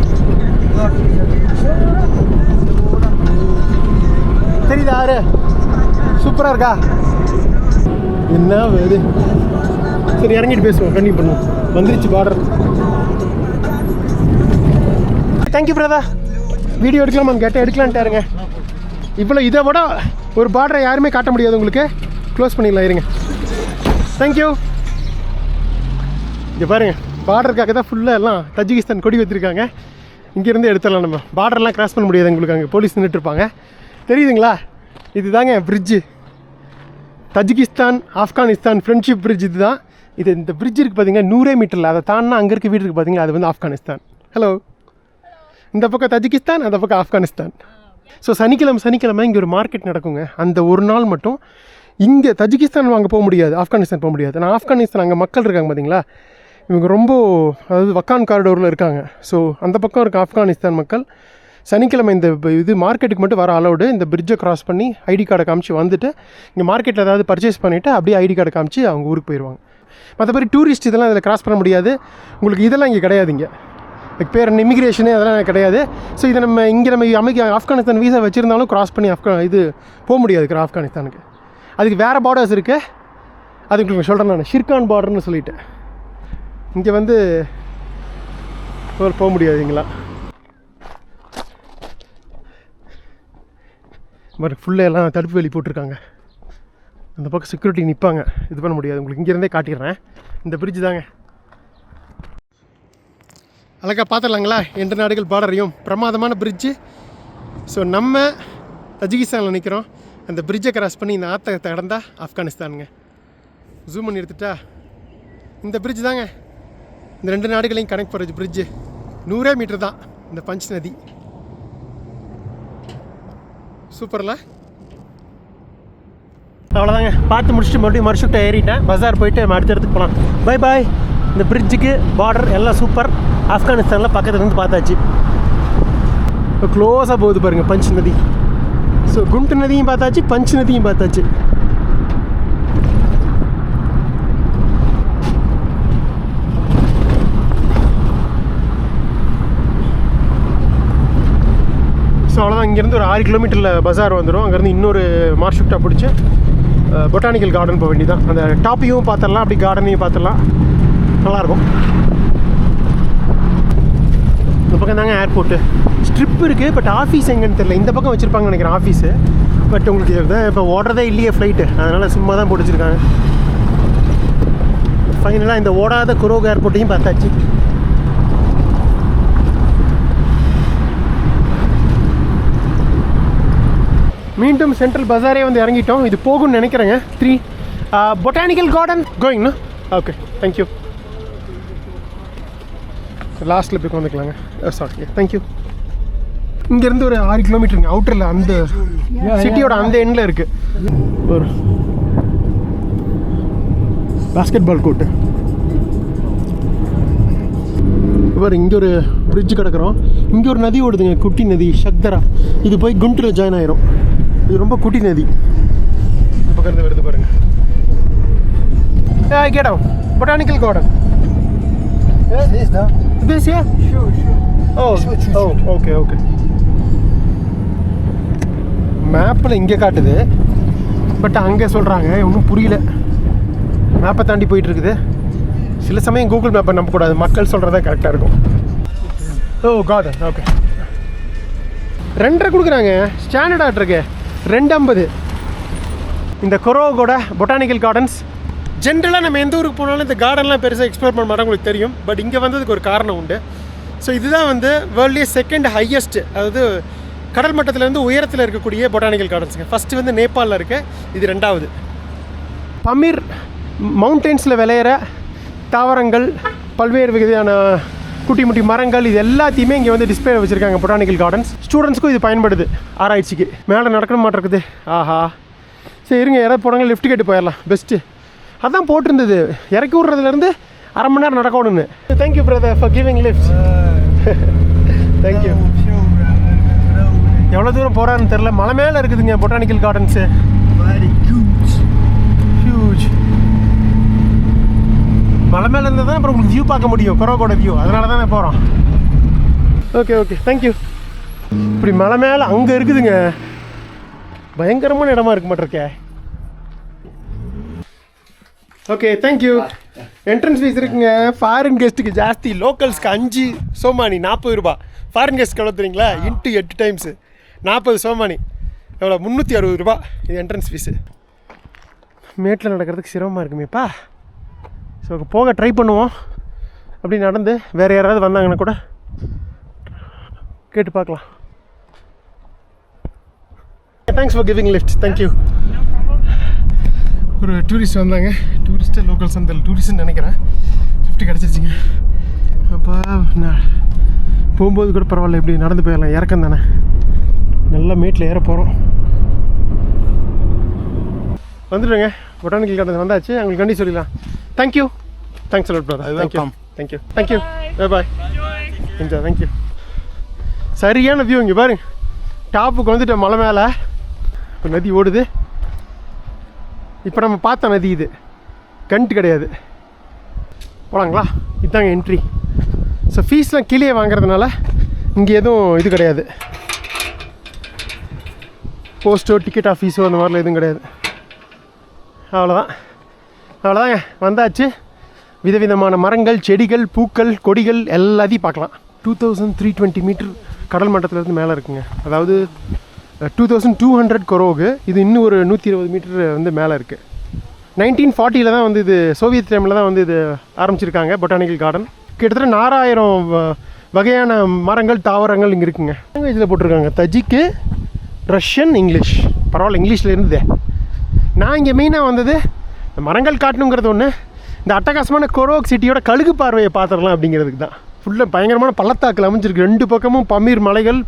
தெரியுதா ஆறு? சூப்பராக இருக்கா? என்ன வேறு? சரி இறங்கிட்டு பேசுவோம், கண்டிப்பாக பண்ணுவோம். வந்துருச்சு பார்டர். தேங்க்யூ பிரதா. வீடியோ எடுக்கலாமான்னு கேட்டேன், எடுக்கலான்ட்டாருங்க. இவ்வளோ இதை விட ஒரு பார்டரை யாருமே காட்ட முடியாது உங்களுக்கு. க்ளோஸ் பண்ணிடலாம், இருங்க. தேங்க்யூ. இங்கே பாருங்கள், பார்டருக்காக தான் ஃபுல்லாக எல்லாம் தஜிகிஸ்தான் கொடி வச்சுருக்காங்க. இங்கேருந்து எடுத்துடலாம். நம்ம பார்டர்லாம் கிராஸ் பண்ண முடியாது, உங்களுக்கு அங்கே போலீஸ் நின்றுட்டுருப்பாங்க. தெரியுதுங்களா? இது தாங்க bridge. Tajikistan Afghanistan friendship bridge இது தான். இந்த பிரிட்ஜ் இருக்குது பார்த்தீங்கன்னா 100 மீட்டரில். அதை தாண்டினா அங்கே இருக்க வீடு இருக்குது பார்த்தீங்களா, அது வந்து ஆப்கானிஸ்தான். ஹலோ. இந்த பக்கம் தஜிகிஸ்தான், அந்த பக்கம் ஆப்கானிஸ்தான். ஸோ சனிக்கிழமை இங்கே ஒரு மார்க்கெட் நடக்குங்க. அந்த ஒரு நாள் மட்டும் இங்கே தஜிகிஸ்தான் வாங்க போக முடியாது, ஆப்கானிஸ்தான் போக முடியாது. ஆனால் ஆப்கானிஸ்தான் அங்கே மக்கள் இருக்காங்க பார்த்தீங்களா, இவங்க ரொம்ப, அதாவது வக்கான் காரிடோரில் இருக்காங்க. ஸோ அந்த பக்கம் இருக்க ஆப்கானிஸ்தான் மக்கள் சனிக்கிழமை இந்த இது மார்க்கெட்டுக்கு மட்டும் வர அலௌடு. இந்த பிரிட்ஜை கிராஸ் பண்ணி ஐடி கார்டை காமிச்சு வந்துட்டு இங்கே மார்க்கெட்டில் ஏதாவது பர்ச்சேஸ் பண்ணிவிட்டு அப்படியே ஐடி கார்டை காமிச்சு அவங்க ஊருக்கு போயிடுவாங்க. மற்றபடி டூரிஸ்ட் இதெல்லாம் இதில் கிராஸ் பண்ண முடியாது. உங்களுக்கு இதெல்லாம் இங்கே கிடையாது. இங்கே பேர் இமிக்ரேஷனு அதெல்லாம் கிடையாது. ஸோ இதை நம்ம ஆப்கானிஸ்தான் வீசா வச்சுருந்தாலும் கிராஸ் பண்ணி இது போக முடியாது ஆப்கானிஸ்தானுக்கு. அதுக்கு வேறு பார்டர்ஸ் இருக்குது. அதுக்கு உங்களுக்கு சொல்கிறேன் நான், ஷிர்கான் பார்டர்னு சொல்லிவிட்டு. இங்கே வந்து போக முடியாதுங்களா? மாதிரி ஃபுல்லாக எல்லாம் தடுப்பு வேலி போட்டிருக்காங்க. அந்த பக்கம் செக்யூரிட்டி நிற்பாங்க, இது பண்ண முடியாது. உங்களுக்கு இங்கேருந்தே காட்டிடுறேன். இந்த பிரிட்ஜ் தாங்க. அழகாக பார்த்துடலாங்களா? 2 நாடுகள் பார்டரையும். பிரமாதமான பிரிட்ஜு. ஸோ நம்ம தஜிகிஸ்தானில் நிற்கிறோம். அந்த பிரிட்ஜை கிராஸ் பண்ணி இந்த ஆற்றை கடந்தா ஆப்கானிஸ்தானுங்க. ஜூம் பண்ணி எடுத்துட்டா இந்த பிரிட்ஜ் தாங்க இந்த 2 நாடுகளையும் கனெக்ட் பண்ணுறது. பிரிட்ஜு 100 மீட்டர் தான் இந்த பஞ்ச் நதி. சூப்பரில். அவ்வளோதாங்க, பார்த்து முடிச்சுட்டு மறுபடியும் மறுசுக்கிட்ட ஏறிட்டேன். பஜார் போயிட்டு அடுத்த இடத்துக்கு போகலாம். Bye bye. இந்த பிரிட்ஜுக்கு பார்டர் எல்லாம் சூப்பர். ஆப்கானிஸ்தானில் பக்கத்துலேருந்து பார்த்தாச்சு. இப்போ க்ளோஸாக போகுது பாருங்கள் பஞ்ச் நதி. ஸோ கும்ட் நதியும் பார்த்தாச்சு, பஞ்ச் நதியும் பார்த்தாச்சு. ஸோ அவ்வளோதான். இங்கேருந்து ஒரு 6 கிலோமீட்டரில் பஜார் வந்துடும். அங்கேருந்து இன்னொரு மார்ஷுக்டா பிடிச்சி பொட்டானிக்கல் கார்டன் போக வேண்டியதான். அந்த டாப்பையும் பார்த்துடலாம், அப்படி கார்டனையும் பார்த்துடலாம். நல்லாயிருக்கும். இந்த பக்கம் தாங்க ஏர்போர்ட்டு. ஸ்ட்ரிப் இருக்குது, பட் ஆஃபீஸ் எங்கன்னு தெரியல. இந்த பக்கம் வச்சுருப்பாங்கன்னு நினைக்கிறேன் ஆஃபீஸு. பட் உங்களுக்கு தான் இப்போ ஓடுறதே இல்லையே ஃப்ளைட்டு, அதனால் சும்மா தான் போட்டு வச்சுருக்காங்க. ஃபைனலாக இந்த ஓடாத குரோக் ஏர்போர்ட்டையும் பார்த்தாச்சு. மீண்டும் சென்ட்ரல் பஜாரே வந்து இறங்கிட்டோம். இது போகும்னு நினைக்கிறேங்க. 3 பொட்டானிக்கல் கார்டன் கோயிங்ண்ணா. Okay, thank you. லாஸ்ட்டில் போய் வந்துக்கலாங்க. Sorry, thank you. இங்கேருந்து ஒரு 6 கிலோமீட்டருங்க அவுட்டரில், அந்த சிட்டியோட அந்த எண்டில் இருக்குது. ஒரு பாஸ்கெட் பால் கோர்ட்டு. இவர் இங்கே ஒரு பிரிட்ஜ் கிடக்குறோம். இங்கே ஒரு நதி ஓடுதுங்க, குட்டி நதி சக்தரா. இது போய் குண்டூரில் ஜாயின் ஆயிரும். இது ரொம்ப குட்டி நதி. பக்கத்தில் வருது பாருங்க. Get out. Botanical garden. This now. This here? Sure. Oh, okay. மேப்பில் இங்கே காட்டுது, பட் அங்கே சொல்கிறாங்க ஒன்றும் புரியல. மேப்பை தாண்டி போயிட்டு இருக்குது. சில சமயம் கூகுள் மேப்பை நம்பக்கூடாது, மக்கள் சொல்கிறதா கரெக்டாக இருக்கும். ஓ கார்டன், ஓகே. 2.5 கொடுக்குறாங்க. ஸ்டாண்டர்ட் ஆர்ட் இருக்கு 2.50. இந்த கொரோகோட பொட்டானிக்கல் கார்டன்ஸ். ஜென்ரலாக நம்ம எந்த ஊருக்கு போனாலும் இந்த கார்டன்லாம் பெருசாக எக்ஸ்ப்ளோர் பண்ண மாட்டோம், உங்களுக்கு தெரியும். பட் இங்கே வந்ததுக்கு ஒரு காரணம் உண்டு. ஸோ இதுதான் வந்து வேர்ல்ட்லேயே 2nd ஹையஸ்ட், அதாவது கடல் மட்டத்திலேருந்து உயரத்தில் இருக்கக்கூடிய பொட்டானிக்கல் கார்டன்ஸுங்க. ஃபஸ்ட்டு வந்து நேபாளில் இருக்குது, இது 2வது. பமீர் மவுண்டெயின்ஸில் விளையிற தாவரங்கள், பல்வேறு வகையான குட்டி முட்டி மரங்கள், இது எல்லாத்தையுமே இங்கே வந்து டிஸ்பிளே வச்சுருக்காங்க பொட்டானிக்கல் கார்டன்ஸ். ஸ்டூடெண்ட்ஸ்க்கும் இது பயன்படுது ஆராய்ச்சிக்கு. மேலே நடக்கணும் மாட்டிருக்குது. ஆஹா, சரி இருங்க, யாராவது போனாங்க லிஃப்ட் கேட்டு போயிடலாம், பெஸ்ட்டு. அதான் போட்டிருந்தது, இறக்கி விட்றதுலேருந்து 1/2 மணி நேரம் நடக்கணும்னு. Thank you brother for giving lift. Thank you. எவ்வளோ தூரம் போகிறான்னு தெரில. மலை மேலே இருக்குதுங்க பொட்டானிக்கல் கார்டன்ஸு. ஹியூஜ். மலை மேலே இருந்தால் தான் அப்புறம் உங்களுக்கு வியூ பார்க்க முடியும், கொரோகோட வியூ. அதனால தானே போகிறோம். Okay thank you. இப்படி மலை மேலே அங்கே இருக்குதுங்க. பயங்கரமான இடமா இருக்க மாட்டிருக்கே. Okay thank you. என்ட்ரன்ஸ் ஃபீஸ் இருக்குங்க. ஃபாரின் கெஸ்ட்டுக்கு ஜாஸ்தி, லோக்கல்ஸ்க்கு 5 சோமானி 40 ரூபா. ஃபாரின் கெஸ்ட் எவ்வளோ தெரியுங்களா? இன்ட்டு 8 டைம்ஸு 40 சோமானி எவ்வளோ? 360 ரூபா இது என்ட்ரன்ஸ் ஃபீஸு. மேட்டில் நடக்கிறதுக்கு சிரமமாக இருக்குமேப்பா. ஸோ போக ட்ரை பண்ணுவோம். அப்படி நடந்து வேறு யாராவது வந்தாங்கன்னா கூட கேட்டு பார்க்கலாம். Thanks for giving lift. Thank you. ஒரு டூரிஸ்ட் வந்தாங்க. டூரிஸ்ட்டு லோக்கல்ஸ் அந்த டூரிஸ்ட்னு நினைக்கிறேன். லிஃப்ட் கிடச்சிருச்சிங்க. அப்போ நான் போகும்போது கூட பரவாயில்ல, இப்படி நடந்து போயிடலாம். இறக்கம் தானே, நல்லா மேட்டில் ஏற போகிறோம். வந்துடுங்க. பொட்டானிக்கல் கார்டன் வந்தாச்சு. அவங்களுக்கு கண்டி சொல்லிடலாம். Thank you. Thanks a lot brother. Thank you. Bye. Enjoy. Thank you. சரியான வியூ இங்கே பாருங்க. டாப்புக்கு வந்துட்டு மலை மேலே ஒரு நதி ஓடுது. இப்போ நம்ம பார்த்த நதி இது, கண்ட்டு கிடையாது. போகலாங்களா? இதுதாங்க என்ட்ரி. ஸோ ஃபீஸ்லாம் கீழே வாங்குறதுனால இங்கே எதுவும் இது கிடையாது, போஸ்ட்டோ டிக்கெட் ஆஃபீஸோ அந்த மாதிரிலாம் எதுவும் கிடையாது. அவ்வளோதாங்க. வந்தாச்சு. விதவிதமான மரங்கள், செடிகள், பூக்கள், கொடிகள் எல்லாத்தையும் பார்க்கலாம். 2320 மீட்டர் கடல் மட்டத்திலேருந்து மேலே இருக்குங்க. அதாவது 2200 கொரோகு. இது இன்னும் ஒரு 120 மீட்டர் வந்து மேலே இருக்குது. 1940 தான் வந்து இது, சோவியத் டைமில் தான் வந்து இது ஆரம்பிச்சிருக்காங்க பொட்டானிக்கல் கார்டன். கிட்டத்தட்ட 4000 வகையான மரங்கள், தாவரங்கள் இங்கே இருக்குங்க. லாங்குவேஜில் போட்டிருக்காங்க, தஜிக்கு, ரஷ்யன், இங்கிலீஷ். பரவாயில்ல, இங்கிலீஷில் இருந்தது. நான் இங்கே மெயினாக வந்தது மரங்கள் காட்டணுங்கிறது ஒன்று, இந்த அட்டகாசமான கொரோக் சிட்டியோட கழுகு பார்வையை பார்த்துடலாம் அப்படிங்கிறதுக்கு தான். ஃபுல்லாக பயங்கரமான பள்ளத்தாக்கில் அமைஞ்சிருக்கு. 2 பக்கமும் பமீர் மலைகள்,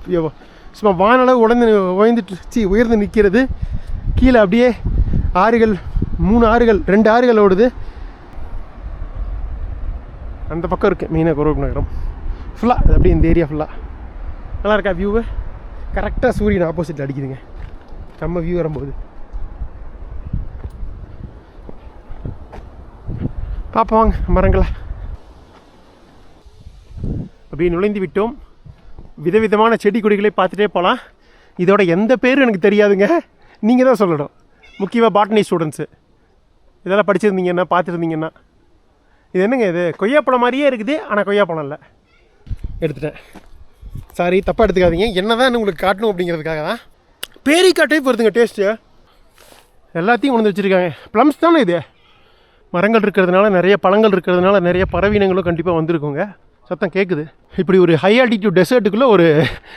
சும்மா வானளவு உயர்ந்து நிற்கிறது. கீழே அப்படியே ஆறுகள், 2 ஆறுகள் ஓடுது. அந்த பக்கம் இருக்குது மெயினாக கொரோக் நகரம் ஃபுல்லாக. அது அப்படியே இந்த ஏரியா ஃபுல்லாக நல்லா இருக்கா வியூவு? கரெக்டாக சூரியன் ஆப்போசிட்டில் அடிக்குதுங்க. நம்ம வியூ வரும்போது பார்ப்போம் மரங்களை. அப்படியே நுழைந்து விட்டோம். விதவிதமான செடி கொடிகளை பார்த்துட்டே போகலாம். இதோட எந்த பேரும் எனக்கு தெரியாதுங்க, நீங்கள் தான் சொல்லணும். முக்கியமாக பாட்னி ஸ்டூடெண்ட்ஸு இதெல்லாம் படிச்சிருந்தீங்கன்னா, பார்த்துருந்தீங்கன்னா. இது என்னங்க இது? கொய்யாப்பழம் மாதிரியே இருக்குது, ஆனால் கொய்யாப்பழம் இல்லை. எடுத்துட்டேன், சாரி, தப்பாக எடுத்துக்காதீங்க. என்ன தான் உங்களுக்கு காட்டணும் அப்படிங்கிறதுக்காக தான். பேரிக்காய் டைப் வருதுங்க டேஸ்ட்டு. எல்லாத்தையும் கொண்டு வந்து வச்சுருக்காங்க. ப்ளம்ஸ் தானே இது? மரங்கள் இருக்கிறதுனால, நிறைய பழங்கள் இருக்கிறதுனால நிறைய பறவையினங்களும் கண்டிப்பாக வந்திருக்குங்க. சத்தம் கேட்குது. இப்படி ஒரு ஹை ஆல்டிடியூட் டெசர்ட்டுக்குள்ளே ஒரு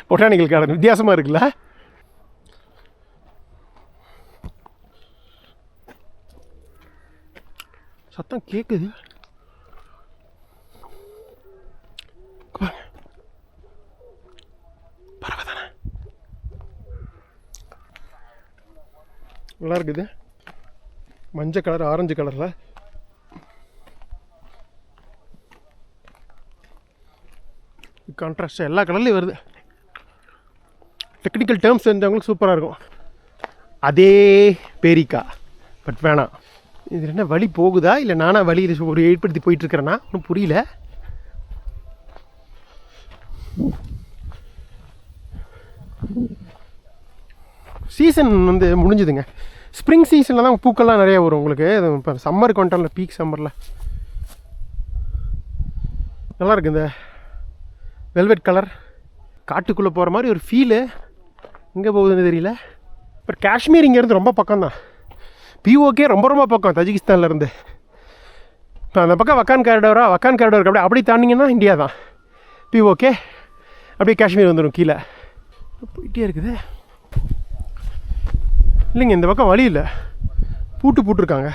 பொட்டானிக்கல் கார்டன் வித்தியாசமாக இருக்குல்ல? சத்தம் கேட்குது. பறவை தானே, நல்லா இருக்குது. மஞ்சள் கலர், ஆரஞ்சு கலரில் கான்ட்ராஸ்ட் எல்லா கலர்லேயும் வருது. டெக்னிக்கல் டேர்ம்ஸ் தெரிஞ்சவங்களுக்கு சூப்பராக இருக்கும். அதே பேரிக்கா பட் வேணாம். இது என்ன வழி போகுதா இல்லை நானாக வழியில் ஒரு ஏற்படுத்தி போயிட்டுருக்கிறேன்னா ஒன்றும் புரியல. சீசன் வந்து முடிஞ்சுதுங்க. ஸ்ப்ரிங் சீசனில் தான் பூக்கள்லாம் நிறையா வரும் உங்களுக்கு. இப்போ சம்மருக்கு வந்துட்டோம்ல, பீக் சம்மரில் நல்லாயிருக்கு. இந்த வெல்வெட் கலர் காட்டுக்குள்ளே போகிற மாதிரி ஒரு ஃபீலு. எங்கே போகுதுன்னு தெரியல. பட் காஷ்மீர் இங்கேருந்து ரொம்ப பக்கம் தான். பிஓகே ரொம்ப ரொம்ப பக்கம் தஜிகிஸ்தான்லேருந்து. இப்போ அந்த பக்கம் வக்கான் காரிடோரா, வக்கான் காரிடோருக்கு அப்படி தாண்டிங்கன்னா இந்தியா தான். பிஓகே அப்படியே காஷ்மீர் வந்துடும் கீழே. போயிட்டே இருக்குது. இல்லைங்க, இந்த பக்கம் வழி இல்லை, பூட்டுருக்காங்க.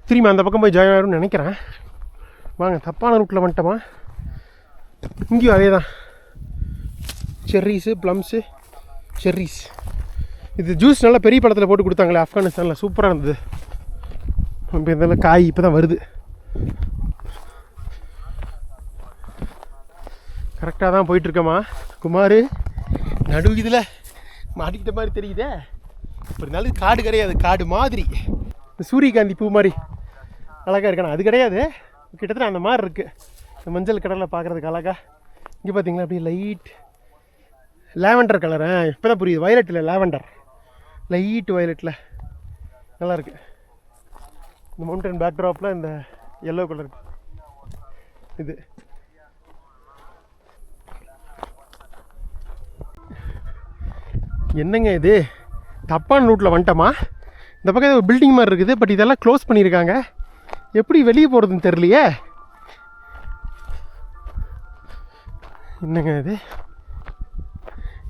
திரும்பி அந்த பக்கம் போய் ஜாயின் ஆகிடும்னு நினைக்கிறேன். வாங்க, தப்பான ரூட்டில் வந்துட்டோமா? இங்கேயும் அதே தான். செர்ரீஸு, ப்ளம்ஸு, செர்ரீஸ். இது ஜூஸ் நல்லா பெரிய பழத்தில் போட்டு கொடுத்தாங்களே ஆப்கானிஸ்தானில், சூப்பராக இருந்தது. இப்போ இதெல்லாம் காய் இப்போ தான் வருது. கரெக்டாக தான் போயிட்டுருக்கோமா குமார்? நடு இதில் மாட்டிக்கிட்ட மாதிரி தெரியுதே. இப்போ இருந்தாலும் காடு கிடையாது, காடு மாதிரி. இந்த சூரியகாந்தி பூ மாதிரி அழகாக இருக்கணும், அது கிடையாது. கிட்டத்தட்ட அந்த மாதிரி இருக்குது. இந்த மஞ்சள் கடலில் பார்க்குறதுக்கு அழகா. இங்கே பார்த்தீங்களா அப்படியே லைட் லேவண்டர் கலரு. இப்போ தான் புரியுது, வயலட்டில் லேவண்டர், லைட் வயலட்டில் நல்லாயிருக்கு. இந்த மவுண்டன் பேக்ட்ராப்பில் இந்த எல்லோ கலர் இது. என்னங்க இது, தப்பான ரூட்டில் வந்துட்டோமா? இந்த பக்கம் ஒரு பில்டிங் மாதிரி இருக்குது, பட் இதெல்லாம் க்ளோஸ் பண்ணியிருக்காங்க. எப்படி வெளியே போகிறதுன்னு தெரியலையே. என்னங்க இது,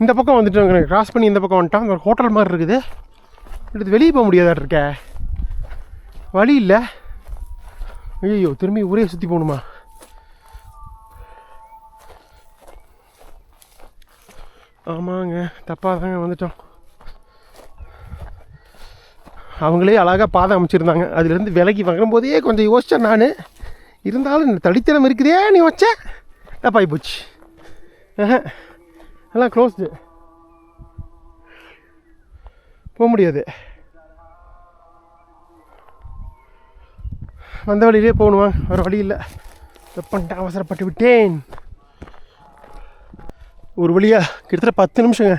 இந்த பக்கம் வந்துட்டோங்க, கிராஸ் பண்ணி இந்த பக்கம் வந்துட்டோம். ஒரு ஹோட்டல் மாதிரி இருக்குது, இது வெளியே போக முடியாதா இருக்க, வழி இல்லை. ஐயோ, திரும்பி ஊரே சுற்றி போகணுமா? ஆமாங்க, தப்பாக தாங்க வந்துட்டோம். அவங்களே அழகாக பாதை அமைச்சிருந்தாங்க, அதுலேருந்து விலகி வரும்போதே கொஞ்சம் யோசித்தேன் நான். இருந்தாலும் இந்த தடித்தனம் இருக்குதே நீ வச்ச தப்பாகி போச்சு. எல்லாம் க்ளோஸ்டு, போக முடியாது. வந்த வழியிலே போகணுமா? வேறு வழி இல்லை. பண்ணிட்டு அவசரப்பட்டு விட்டேன். ஒரு வழியாக கிட்டத்தட்ட 10 நிமிஷங்க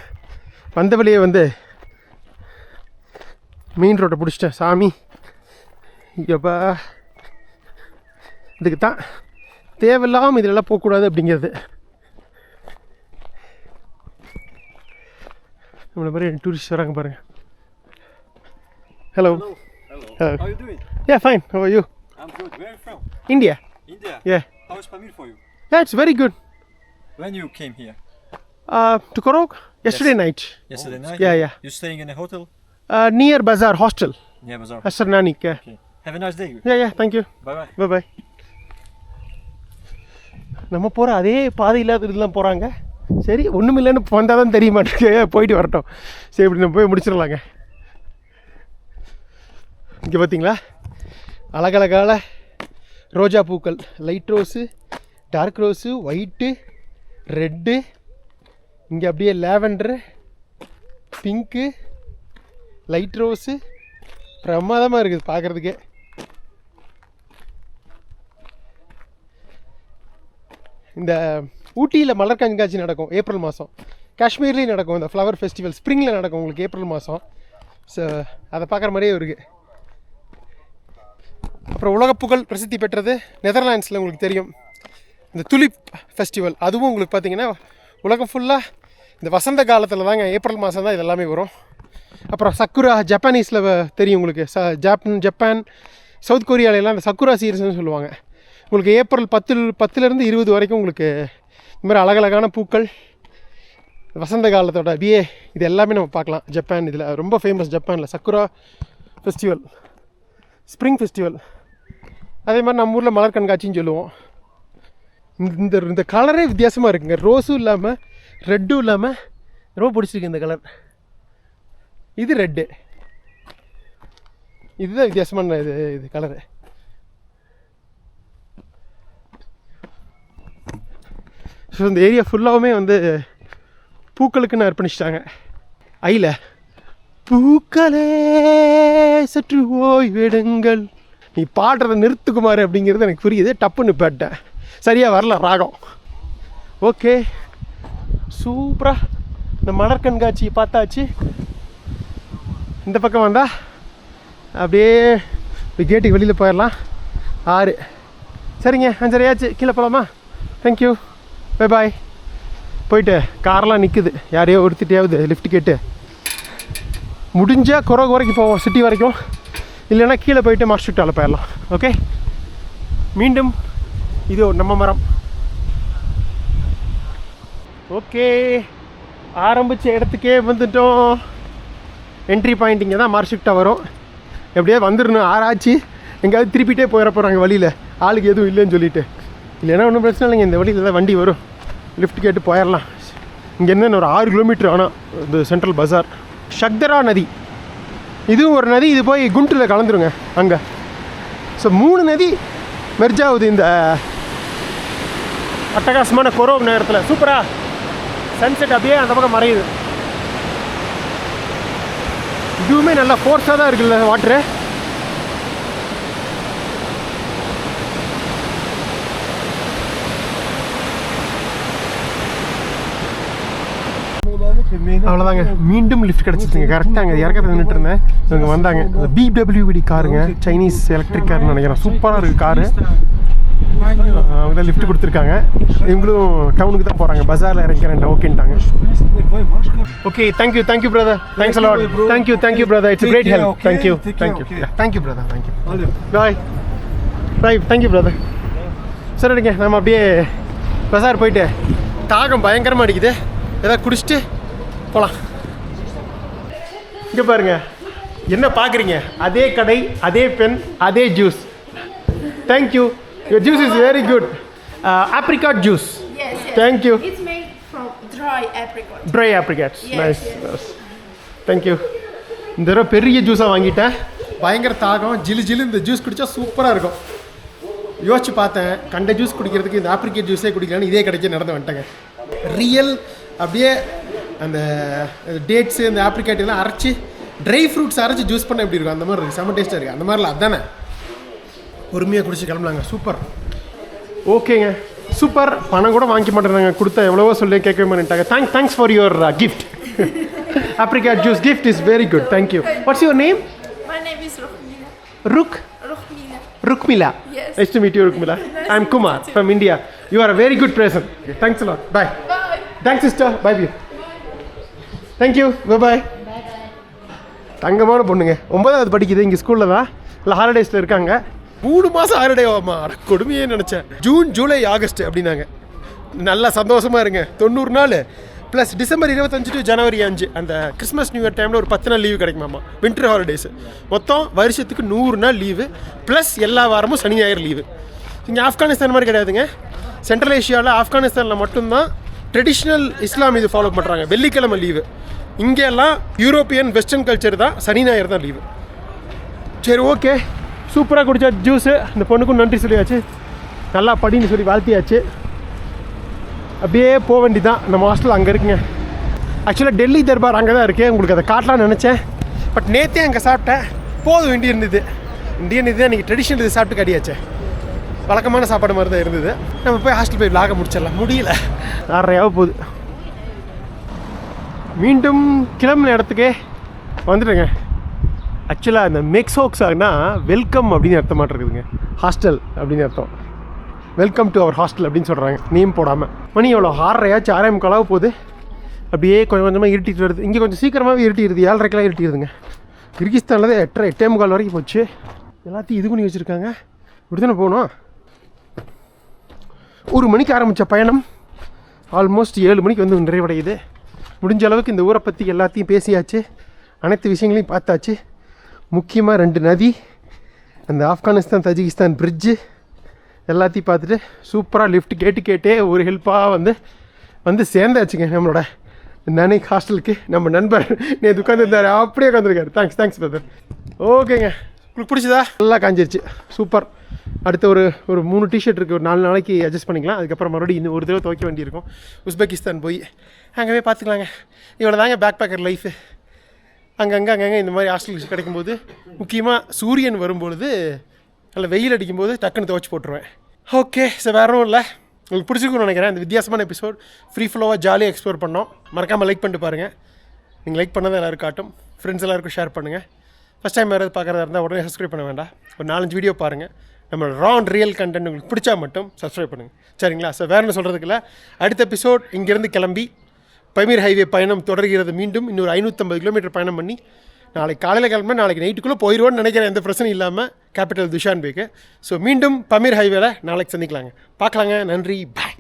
வந்த வழியே வந்து மெயின் ரோட்டை பிடிச்சிட்டேன். சாமி, இங்கேப்பா இதுக்கு தான் தேவையில்லாமல் இதெல்லாம் போகக்கூடாது அப்படிங்கிறது. நம்மளை மாதிரி டூரிஸ்ட் வராங்க பாருங்க. Hello. How are you doing? Yeah, fine. How are you? I'm good. Where are you from? India. India? Yeah. How is Pamir for you? Yeah, it's very good. When you came here? To Korok yesterday night. Yesterday night? Yeah, yeah. You staying in a hotel? Near Bazaar Hostel. Yeah, Bazaar. Asar Nanik. Yeah. Okay. Have a nice day. Yeah, yeah. Thank you. Bye bye. Bye bye. நம்ம போகிற அதே பாதை இல்லாத இதெல்லாம் போகிறாங்க. சரி, ஒன்றும் இல்லைன்னு வந்தால் தான் தெரிய மாட்டேங்க. போயிட்டு வரட்டும். சரி, இப்படி நம்ம போய் முடிச்சிடலாங்க. இங்கே பார்த்தீங்களா அழகழகால ரோஜா பூக்கள். Light rose, dark rose, white, red, இங்கே அப்படியே லேவண்டரு, பிங்க்கு, லைட் ரோஸு. பிரமாதமாக இருக்குது பார்க்குறதுக்கே. இந்த ஊட்டியில் மலர் கண்காட்சி நடக்கும் ஏப்ரல் மாதம். காஷ்மீர்லேயும் நடக்கும் இந்த ஃப்ளவர் ஃபெஸ்டிவல், ஸ்ப்ரிங்கில் நடக்கும் உங்களுக்கு ஏப்ரல் மாதம். ஸோ அதை பார்க்குற மாதிரியே இருக்குது. அப்புறம் உலகப்புகழ் பிரசித்தி பெற்றது நெதர்லாண்ட்ஸில் உங்களுக்கு தெரியும் இந்த துலிப் ஃபெஸ்டிவல். அதுவும் உங்களுக்கு பார்த்திங்கன்னா உலகம் ஃபுல்லாக இந்த வசந்த காலத்தில் தாங்க, ஏப்ரல் மாதம் தான் இதெல்லாமே வரும். அப்புறம் சக்குரா ஜப்பானீஸில் தெரியும் உங்களுக்கு. ஜப்பான், சவுத் கொரியாவிலலாம் இந்த சக்குரா சீரீஸ்னு சொல்லுவாங்க. உங்களுக்கு ஏப்ரல் 10லேருந்து 20 வரைக்கும் உங்களுக்கு இந்த மாதிரி அழகழகான பூக்கள் வசந்த காலத்தோட அப்படியே இது எல்லாமே நம்ம பார்க்கலாம். ஜப்பான் இதில் ரொம்ப ஃபேமஸ். ஜப்பானில் சக்குரா ஃபெஸ்டிவல், ஸ்ப்ரிங் ஃபெஸ்டிவல். அதே மாதிரி நம்ம ஊரில் மலர் கண்காட்சின்னு சொல்லுவோம். இந்த கலரே வித்தியாசமாக இருக்குங்க. ரோஸும் இல்லாமல் ரெட்டும் இல்லாமல் ரொம்ப பிடிச்சிருக்கு இந்த கலர். இது ரெட்டு, இதுதான் வித்தியாசமான இது கலரு. ஸோ இந்த ஏரியா ஃபுல்லாகவுமே வந்து பூக்களுக்குன்னு அர்ப்பணிச்சிட்டாங்க. ஐயில் பூக்களே சற்று ஓய்வெடுங்கள், நீ பாடுறதை நிறுத்துக்குமாறு அப்படிங்கிறது எனக்கு புரியுது. டப்புன்னு பாட்டேன், சரியாக வரல ராகம். ஓகே, சூப்பராக இந்த மலர் கண்காட்சி பார்த்தாச்சு. இந்த பக்கம் வந்தால் அப்படியே இப்படி கேட்டுக்கு வெளியில் போயிடலாம். 6 சரிங்க, 5:30 ஆச்சு. கீழே போகலாமா? Thank you, bye bye. போயிட்டு காரெலாம் நிற்குது, யாரையோ ஒருத்திட்டையாவது லிஃப்ட் கேட்டு முடிஞ்சால் குறைக்கு போவோம் சிட்டி வரைக்கும், இல்லைன்னா கீழே போயிட்டு மார்ஷுட்டாவில் போயிடலாம். ஓகே, மீண்டும் இது நம்ம மரம். ஓகே, ஆரம்பித்த இடத்துக்கே வந்துட்டோம். என்ட்ரி பாயிண்ட் இங்கே தான் மார்ஷுட்டா வரும். எப்படியா வந்துடணும், 6 ஆச்சு. எங்கேயாவது திருப்பிகிட்டே போயிட போகிறாங்க வழியில், ஆளுக்கு எதுவும் இல்லைன்னு சொல்லிட்டு. இல்லைன்னா ஒன்றும் பிரச்சனை இல்லைங்க, இந்த வழியில் தான் வண்டி வரும், லிஃப்ட் கேட்டு போயிடலாம். இங்கேருந்து ஒரு 6 கிலோமீட்டர் ஆனால் இந்த சென்ட்ரல் பஜார். ஷக்தரா நதி, இதுவும் ஒரு நதி, இது போய் குண்டில் கலந்துருங்க அங்கே. ஸோ 3 நதி மெர்ஜ் ஆகுது இந்த அட்டகாசமான கொரோவ் நேரத்தில். சூப்பராக சன்செட் அப்படியே அந்த பக்கம் மறையுது. இதுவுமே நல்லா ஃபோர்ஸாக தான் இருக்குல்ல வாட்ரு. அவ்வளோதாங்க, மீண்டும் லிஃப்ட் கிடச்சிச்சுங்க. கரெக்டாக அங்கே இறக்கத்தை நின்றுட்டு இருந்தேன், இவங்க வந்தாங்க. BMW காருங்க, சைனீஸ் எலக்ட்ரிக் கார்னு நினைக்கிறேன். சூப்பராக இருக்குது காரு. அவங்க தான் லிஃப்ட் கொடுத்துருக்காங்க. இவங்களும் டவுனுக்கு தான் போகிறாங்க, பஜாரில் இறக்கிறேன் ஓகேன்ட்டாங்க. Okay, thank you brother, thanks a lot. Thank you brother, it's great help. Thank you brother, thank you bye bye. Thank you brother. சரிங்க, நம்ம அப்படியே பஜார் போயிட்டு, தாகம் பயங்கரமாக அடிக்குது, ஏதாவது குடிச்சிட்டு போகலாம். இங்கே பாருங்க, என்ன பார்க்குறீங்க? அதே கடை, அதே பென், அதே juice. Thank you, your juice is very good. Apricot juice. Yes. Thank you. It's made from dry apricot. Try apricots. Yes, nice. yes. Thank you. இந்த தடவை பெரிய ஜூஸாக வாங்கிட்டேன். பயங்கர தாகம், ஜிலு இந்த ஜூஸ் குடித்தா சூப்பராக இருக்கும். யோசிச்சு பார்த்தேன், கண்ட ஜூஸ் குடிக்கிறதுக்கு இந்த ஆப்ரிகேட் ஜூஸே குடிக்கலான்னு இதே கடைக்கு நடந்து வந்துட்டேங்க. ரியல் அப்படியே அந்த டேட்ஸு, இந்த ஆப்ரிகேட் எல்லாம் அரைச்சி, ட்ரை ஃப்ரூட்ஸ் அரைச்சி ஜூஸ் பண்ண எப்படி இருக்கும் அந்த மாதிரி இருக்குது. செம்ம டேஸ்ட்டாக இருக்குது. அந்த மாதிரிலாம் அதானே, பொறுமையாக குடிச்சு கிளம்பலாங்க. சூப்பர். ஓகேங்க, சூப்பர். பணம் கூட வாங்கிக்க மாட்டேறாங்க, கொடுத்தா எவ்வளவோ சொல்லி கேட்கவே மாட்டேன்ட்டாங்க. Thanks for your gift. Apricot juice gift is very good. Thank you. What's your name? My name is Rukhmila. Rukhmila. Rukhmila. Yes. Nice to meet you, Rukhmila. I'm Kumar from India. You are a very good person. Okay, thanks a lot. Bye. Bye. Thanks, sister. Bye. Thank you. Bye. தங்கமான பொண்ணுங்க, 9வது படிக்குது, இங்கே ஸ்கூலில் தான், இல்லை ஹாலிடேஸில் இருக்காங்க. 3 மாதம் ஹாலிடே ஆகுமா? கொடுமையே நினச்சேன். ஜூன், ஜூலை, ஆகஸ்ட் அப்படின்னாங்க. நல்லா சந்தோஷமாக இருங்க. 90 நாள் ப்ளஸ் டிசம்பர் 25 டு ஜனவரி 5 அந்த கிறிஸ்மஸ் நியூ இயர் டைமில் ஒரு 10 நாள் லீவு கிடைக்குமாம்மா, வின்டர் ஹாலிடேஸு. மொத்தம் வருஷத்துக்கு 100 நாள் லீவு, ப்ளஸ் எல்லா வாரமும் சனி ஞாயிறு லீவு. இங்கே ஆப்கானிஸ்தான் மாதிரி கிடையாதுங்க. சென்ட்ரல் ஏஷியாவில் ஆப்கானிஸ்தானில் மட்டும்தான் ட்ரெடிஷ்னல் இஸ்லாம் இது ஃபாலோ பண்ணுறாங்க, வெள்ளிக்கிழமை லீவு. இங்கெல்லாம் யூரோப்பியன் வெஸ்டர்ன் கல்ச்சர் தான், சனி ஞாயிறு தான் லீவு. சரி, ஓகே, சூப்பராக குடிச்சா ஜூஸு. அந்த பொண்ணுக்கும் நன்றி சொல்லியாச்சு, நல்லா படின்னு சொல்லி வாழ்த்தியாச்சு. அப்படியே போக வேண்டி தான். நம்ம ஹாஸ்டல் அங்கே இருக்குங்க. ஆக்சுவலாக டெல்லி தர்பார் அங்கே தான் இருக்குது, உங்களுக்கு அதை காட்டலான்னு நினச்சேன். பட் நேற்றே அங்கே சாப்பிட்டேன், போதும் இந்தியன் இது தான் இன்றைக்கி ட்ரெடிஷ்னல் இது சாப்பிட்டு கடியாச்சே. வழக்கமான சாப்பாடு மாதிரி தான் இருந்தது. நம்ம போய் ஹாஸ்டல் போய் விளாக முடிச்சிடலாம், முடியல, 6:30 போகுது. மீண்டும் கிளம்புன இடத்துக்கே வந்துடுங்க. ஆக்சுவலாக இந்த மெக்ஸோக்ஸ் ஆகுனா வெல்கம் அப்படின்னு அர்த்தம் மாட்டிருக்குதுங்க, ஹாஸ்டல் அப்படின்னு அர்த்தம். வெல்கம் டு அவர் ஹாஸ்டல் அப்படின்னு சொல்கிறாங்க, நேம் போடாமல். மணி எவ்வளோ? 6:30 6:45 போகுது. அப்படியே கொஞ்சம் கொஞ்சமாக இருட்டிட்டு வருது. இங்கே கொஞ்சம் சீக்கிரமாகவே இருட்டிடுது, 7:30 இருட்டிடுதுங்க. கிர்கிஸ்தானில் தான் 8:30 8:45 வரைக்கும் போச்சு. எல்லாத்தையும் இது பண்ணி வச்சுருக்காங்க. இப்படி தானே போகணும். 1 மணிக்கு ஆரம்பித்த பயணம் ஆல்மோஸ்ட் 7 மணிக்கு வந்து நிறைவடையுது. முடிஞ்ச அளவுக்கு இந்த ஊரை பற்றி எல்லாத்தையும் பேசியாச்சு, அனைத்து விஷயங்களையும் பார்த்தாச்சு. முக்கியமாக 2 நதி, அந்த ஆப்கானிஸ்தான் தஜிகிஸ்தான் பிரிட்ஜு எல்லாத்தையும் பார்த்துட்டு சூப்பராக லிஃப்ட் கேட்டே ஒரு ஹெல்ப்பாக வந்து சேர்ந்தாச்சுங்க நம்மளோட நனிக் ஹாஸ்டலுக்கு. நம்ம நண்பர் நேற்று உட்காந்துருந்தார், அப்படியே உட்காந்துருக்காரு. Thanks brother. ஓகேங்க, உங்களுக்கு பிடிச்சதா? நல்லா காஞ்சிருச்சு, சூப்பர். அடுத்து ஒரு 3 டிஷர்ட் இருக்குது, ஒரு 4 நாளைக்கு அட்ஜஸ்ட் பண்ணிக்கலாம். அதுக்கப்புறம் மறுபடியும் இன்னும் ஒரு தடவை துவைக்க வேண்டியிருக்கும். உஸ்பெகிஸ்தான் போய் அங்கே போய் பார்த்துக்கலாங்க. இவ்வளோ தாங்க பேக் பேக்கர் லைஃபு. அங்கங்கே இந்த மாதிரி ஹாஸ்டல்ஸ் கிடைக்கும்போது, முக்கியமாக சூரியன் வரும்பொழுது, நல்ல வெயில் அடிக்கும்போது டக்குன்னு துவைச்சி போட்டுருவேன். ஓகே, ஸோ வேறு ஒன்றும் இல்லை. உங்களுக்கு பிடிச்சிருக்குன்னு நினைக்கிறேன். இந்த வித்தியாசமான எபிசோட் ஃப்ரீ ஃப்ளோவாக ஜாலியாக எக்ஸ்ப்ளோர் பண்ணோம். மறக்காமல் லைக் பண்ணிட்டு பாருங்கள். நீங்கள் லைக் பண்ணதான் எல்லோரும் காட்டும். ஃப்ரெண்ட்ஸ் எல்லாருக்கும் ஷேர் பண்ணுங்கள். ஃபஸ்ட் டைம் யாராவது பார்க்குறதா இருந்தால் உடனே சப்ஸ்கிரைப் பண்ண வேண்டாம். ஒரு 4-5 வீடியோ பாருங்கள். நம்மளோட ரா அண்ட் ரியல் கண்டென்ட் உங்களுக்கு பிடிச்சா மட்டும் சப்ஸ்கிரைப் பண்ணுங்கள், சரிங்களா? ஸோ வேறு என்ன சொல்கிறதுக்குல, அடுத்த எபிசோட் இங்கேருந்து கிளம்பி பமீர் ஹைவே பயணம் தொடர்கிறது. மீண்டும் இன்னொரு 550 கிலோமீட்டர் பயணம் பண்ணி நாளைக்கு காலையில் கிளம்பி நாளைக்கு நைட்டுக்குள்ளே போயிடுவோன்னு நினைக்கிறேன், எந்த பிரச்சனையும் இல்லாமல் கேபிட்டல் துஷான்பேக்கு. ஸோ மீண்டும் பமீர் ஹைவேல நாளைக்கு சந்திக்கலாங்க, பார்க்கலாங்க. நன்றி, பாய்.